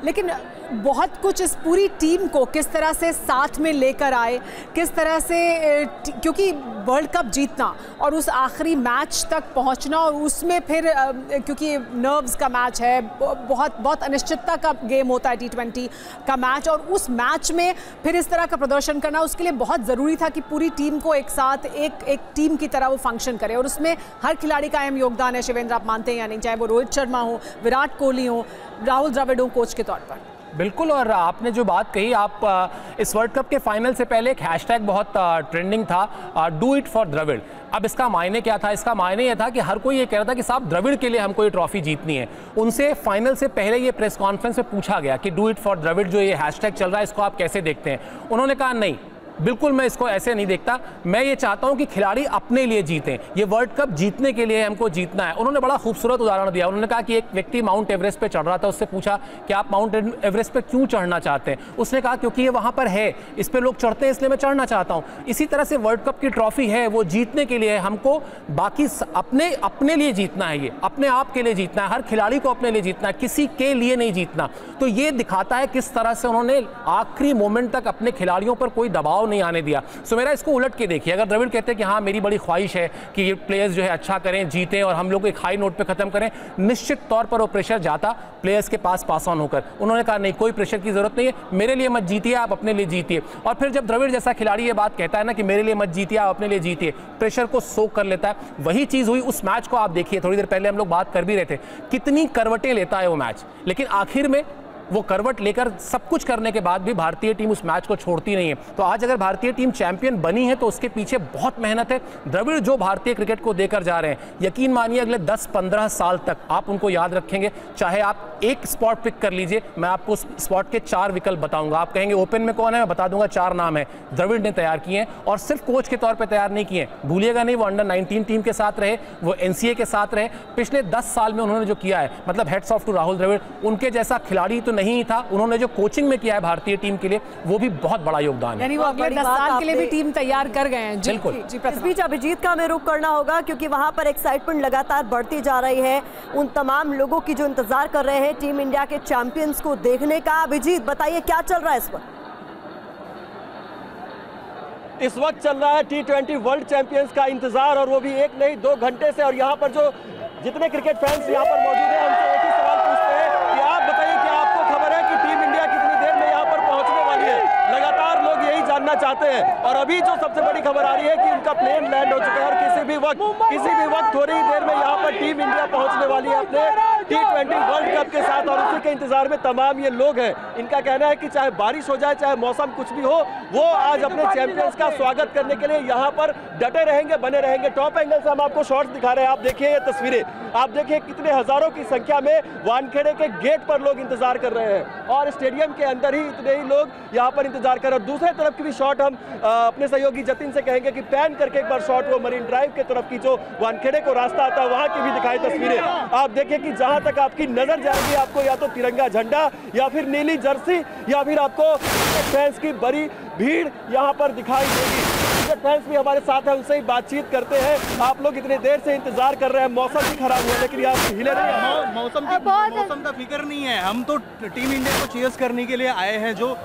लेकिन बहुत कुछ इस पूरी टीम को किस तरह से साथ में लेकर आए, किस तरह से, क्योंकि वर्ल्ड कप जीतना और उस आखिरी मैच तक पहुंचना, और उसमें फिर क्योंकि नर्व्स का मैच है, बहुत अनिश्चितता का गेम होता है T20 का मैच, और उस मैच में फिर इस तरह का प्रदर्शन करना, उसके लिए बहुत ज़रूरी था कि पूरी टीम को एक साथ एक टीम की तरह वो फंक्शन करे। और उसमें हर खिलाड़ी का अहम योगदान है, शिवेंद्र आप मानते हैं या नहीं, चाहे वो रोहित शर्मा हो, विराट कोहली हो, राहुल द्रविड़ हो कोच के तौर पर। बिल्कुल, और आपने जो बात कही, आप इस वर्ल्ड कप के फाइनल से पहले एक हैशटैग बहुत ट्रेंडिंग था, डू इट फॉर द्रविड़। अब इसका मायने क्या था? इसका मायने यह था कि हर कोई ये कह रहा था कि साहब द्रविड़ के लिए हमको ये ट्रॉफी जीतनी है। उनसे फाइनल से पहले ये प्रेस कॉन्फ्रेंस में पूछा गया कि डू इट फॉर द्रविड़ जो ये हैशटैग चल रहा है, इसको आप कैसे देखते हैं? उन्होंने कहा नहीं, बिल्कुल मैं इसको ऐसे नहीं देखता, मैं ये चाहता हूं कि खिलाड़ी अपने लिए जीतें, ये वर्ल्ड कप जीतने के लिए हमको जीतना है। उन्होंने बड़ा खूबसूरत उदाहरण दिया। उन्होंने कहा कि एक व्यक्ति माउंट एवरेस्ट पे चढ़ रहा था, उससे पूछा कि आप माउंट एवरेस्ट पे क्यों चढ़ना चाहते हैं? उसने कहा क्योंकि ये वहां पर है, इस पे लोग चढ़ते हैं, इसलिए मैं चढ़ना चाहता हूं। इसी तरह से वर्ल्ड कप की ट्रॉफी है, वो जीतने के लिए, हमको बाकी अपने लिए जीतना है, ये अपने आप के लिए जीतना है, हर खिलाड़ी को अपने लिए जीतना है, किसी के लिए नहीं जीतना। तो ये दिखाता है किस तरह से उन्होंने आखिरी मोमेंट तक अपने खिलाड़ियों पर कोई दबाव नहीं आने दिया। सो मेरा इसको उलट के देखिए, अगर द्रविड़ कहते हैं कि हाँ मेरी बड़ी ख्वाहिश है कि ये प्लेयर्स जो है अच्छा करें, जीतें और हम लोग एक हाई नोट पे खत्म करें, निश्चित तौर पर वो प्रेशर जाता प्लेयर्स के पास ऑन होकर। उन्होंने कहा नहीं, कोई प्रेशर की जरूरत नहीं है, मेरे लिए मत जीतिए, आप अपने लिए जीतिए। और फिर जब द्रविड़ जैसा खिलाड़ी ये बात कहता है ना कि मेरे लिए मत जीतिए, आप अपने लिए जीतिए, प्रेशर को सोक कर लेता है। वही चीज हुई उस मैच को आप देखिए, थोड़ी देर पहले हम लोग बात कर भी रहे थे, कितनी करवटें लेता है वो मैच, लेकिन आखिर में वो करवट लेकर सब कुछ करने के बाद भी भारतीय टीम उस मैच को छोड़ती नहीं है। तो आज अगर भारतीय टीम चैंपियन बनी है तो उसके पीछे बहुत मेहनत है। द्रविड़ जो भारतीय क्रिकेट को देकर जा रहे हैं, यकीन मानिए अगले 10-15 साल तक आप उनको याद रखेंगे। चाहे आप एक स्पॉट पिक कर लीजिए, मैं आपको उस स्पॉट के 4 विकल्प बताऊंगा, आप कहेंगे ओपन में कौन है, मैं बता दूंगा 4 नाम है, द्रविड़ ने तैयार किए हैं, और सिर्फ कोच के तौर पर तैयार नहीं किए। भूलिएगा नहीं, वो अंडर 19 टीम के साथ रहे, वो NCA के साथ रहे, पिछले 10 साल में उन्होंने जो किया है, मतलब heads off to Rahul Dravid. उनके जैसा खिलाड़ी तो नहीं था, उन्होंने जो कोचिंग में किया है भारतीय टीम के लिए, वो भी बहुत बड़ा योगदान है। यानी वो अगले 10 साल के लिए भी टीम तैयार कर गए हैं। बिल्कुल। इस बीच अभिजीत का हमें रुख करना होगा, क्योंकि वहां पर एक्साइटमेंट लगातार बढ़ती जा रही है उन तमाम लोगों की जो इंतजार कर रहे हैं टीम इंडिया के चैंपियंस को देखने का। अभिजीत बताइए क्या चल रहा है इस वक्त? इस वक्त चल रहा है T20 वर्ल्ड चैंपियंस का इंतजार, और वो भी 1 नहीं 2 घंटे से। और यहाँ पर जो जितने क्रिकेट फैंस यहाँ पर मौजूद हैं, उनसे एक ही सवाल पूछते हैं कि आप बताइए करना चाहते हैं। और अभी जो सबसे बड़ी खबर आ रही है कि उनका प्लेन लैंड हो चुका है और किसी भी वक्त थोड़ी ही देर में यहाँ पर टीम इंडिया पहुंचने वाली है अपने T20 वर्ल्ड कप के साथ। और उसी के इंतजार में तमाम ये लोग हैं। इनका कहना है कि चाहे बारिश हो जाए, चाहे मौसम कुछ भी हो, वो आज अपने चैंपियंस का स्वागत करने के लिए यहाँ पर डटे रहेंगे, बने रहेंगे। टॉप एंगल से हम आपको शॉट्स दिखा रहे हैं। आप देखिए ये तस्वीरें, आप देखिए कितने हजारों की संख्या में वानखेड़े के गेट पर लोग इंतजार कर रहे हैं और स्टेडियम के अंदर ही इतने ही लोग यहाँ पर इंतजार कर रहे हैं। दूसरे तरफ की भी शॉट हम अपने सहयोगी जतिन से कहेंगे कि पैन करके एक बार शॉट वो मरीन ड्राइव के तरफ की जो वानखेड़े को रास्ता आता है वहां की भी दिखाई तस्वीरें। आप देखिए कि जहां तक आपकी नजर जाएगी आपको या तो तिरंगा झंडा या फिर नीली जर्सी या फिर आपको फैंस की बड़ी भीड़ यहाँ पर दिखाई देगी। फैंस भी हमारे साथ हैं, उनसे ही बातचीत करते हैं। आप लोग इतने देर से इंतजार कर रहे हैं, मौसम भी खराब हुआ लेकिन आप हिले नहीं हैं। मौसम का फिक्र नहीं है। हम तो टीम इंडिया को चीयर्स करने के लिए आए हैं। जो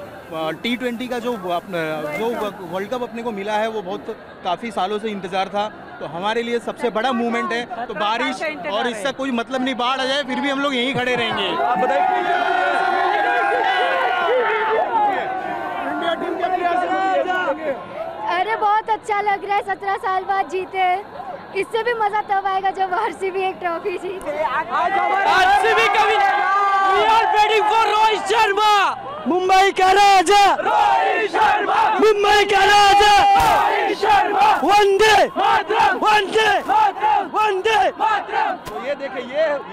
T20 का जो वर्ल्ड कप अपने को मिला है वो बहुत काफ़ी सालों से इंतजार था, तो हमारे लिए सबसे बड़ा मूवमेंट है। तो बारिश और इसका कोई मतलब नहीं, बाढ़ आ जाए फिर भी हम लोग यहीं खड़े रहेंगे। आप अरे बहुत अच्छा लग रहा है, 17 साल बाद जीते। इससे भी मजा तब आएगा जब आरसीबी एक ट्रॉफी जीते। आरसीबी कभी We are waiting for Rohit Sharma, Mumbai का राजा रोहित शर्मा, मुंबई का राजा रोहित शर्मा, वंदे वंदे वंदे। तो ये देखिए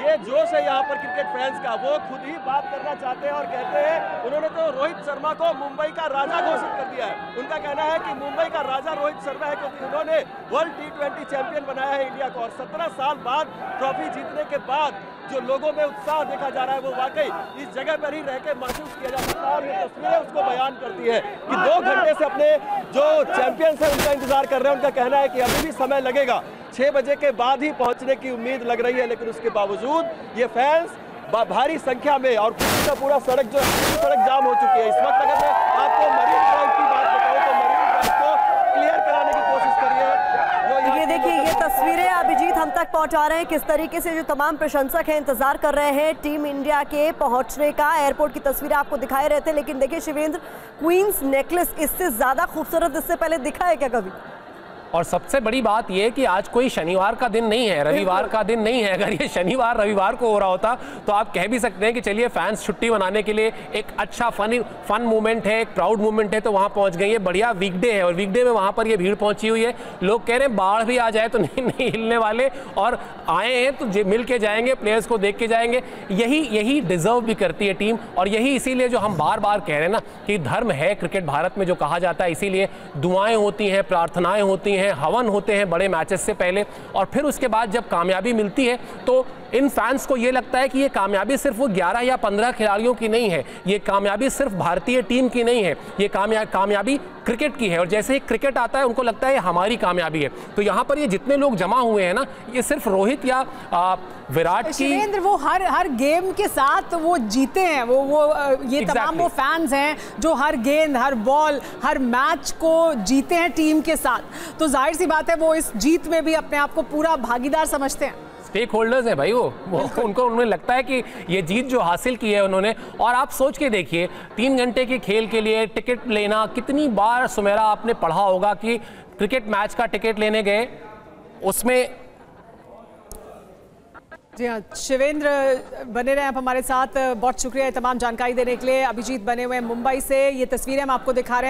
ये जोश है यहाँ पर क्रिकेट फैंस का। वो खुद ही बात करना चाहते हैं और कहते हैं, उन्होंने तो रोहित शर्मा को मुंबई का राजा घोषित कर दिया है। उनका कहना है कि मुंबई का राजा रोहित शर्मा है क्योंकि उन्होंने वर्ल्ड T20 चैंपियन बनाया है इंडिया को। और 17 साल बाद ट्रॉफी जीतने के बाद जो लोगों में उत्साह देखा जा रहा है वो वाकई इस जगह पर ही रहकर महसूस किया जा सकता है। और ये तस्वीरें उसको बयान करती है कि 2 घंटे से अपने जो चैंपियंस हैं उनका इंतजार कर रहे हैं। उनका कहना है कि अभी भी समय लगेगा, 6 बजे के बाद ही पहुंचने की उम्मीद लग रही है। लेकिन उसके बावजूद ये फैंस भारी संख्या में और पूरा सड़क जो सड़क जाम हो चुकी है इस वक्त। अगर मैं आपको मरीन ड्राइव की बात बताऊं तो मरीन ड्राइव को क्लियर कराने की कोशिश करी है। ये देखिए ये तस्वीरें अभिजीत हम तक पहुंचा रहे हैं, किस तरीके से जो तमाम प्रशंसक हैं इंतजार कर रहे हैं टीम इंडिया के पहुंचने का। एयरपोर्ट की तस्वीरें आपको दिखाए रहे थे, लेकिन देखिए शिवेंद्र, क्वींस नेकलेस इससे ज्यादा खूबसूरत इससे पहले दिखा है क्या कभी? और सबसे बड़ी बात यह कि आज कोई शनिवार का दिन नहीं है, रविवार का दिन नहीं है। अगर ये शनिवार रविवार को हो रहा होता तो आप कह भी सकते हैं कि चलिए फैंस छुट्टी मनाने के लिए एक अच्छा फन मूवमेंट है, एक प्राउड मूवमेंट है, तो वहाँ पहुँच गए। ये बढ़िया वीकडे है और वीकडे में वहाँ पर ये भीड़ पहुँची हुई है। लोग कह रहे हैं बाढ़ भी आ जाए तो नहीं हिलने वाले, और आए हैं तो मिल के जाएंगे, प्लेयर्स को देख के जाएंगे। यही डिजर्व भी करती है टीम। और यही इसीलिए जो हम बार बार कह रहे हैं ना कि धर्म है क्रिकेट भारत में जो कहा जाता है, इसीलिए दुआएं होती हैं, प्रार्थनाएं होती हैं, हवन होते हैं बड़े मैचेस से पहले। और फिर उसके बाद जब कामयाबी मिलती है तो इन फैंस को ये लगता है कि ये कामयाबी सिर्फ वो 11 या 15 खिलाड़ियों की नहीं है, ये कामयाबी सिर्फ भारतीय टीम की नहीं है, ये कामयाबी क्रिकेट की है। और जैसे ही क्रिकेट आता है उनको लगता है हमारी कामयाबी है। तो यहाँ पर ये जितने लोग जमा हुए हैं ना, ये सिर्फ रोहित या विराट की, शिवेंद्र वो हर गेम के साथ वो जीते हैं। ये तमाम वो फैंस हैं जो हर गेंद, हर बॉल, हर मैच को जीते हैं टीम के साथ। तो जाहिर सी बात है वो इस जीत में भी अपने आप को पूरा भागीदार समझते हैं। स्टेक होल्डर्स हैं भाई उन्हें लगता है कि ये जीत जो हासिल की है उन्होंने। और आप सोच के देखिए 3 घंटे के खेल के लिए टिकट लेना, कितनी बार सुमेरा आपने पढ़ा होगा कि क्रिकेट मैच का टिकट लेने गए उसमें। जी हाँ, शिवेंद्र बने रहे आप हमारे साथ, बहुत शुक्रिया तमाम जानकारी देने के लिए। अभिजीत बने हुए मुंबई से, ये तस्वीरें हम आपको दिखा रहे हैं।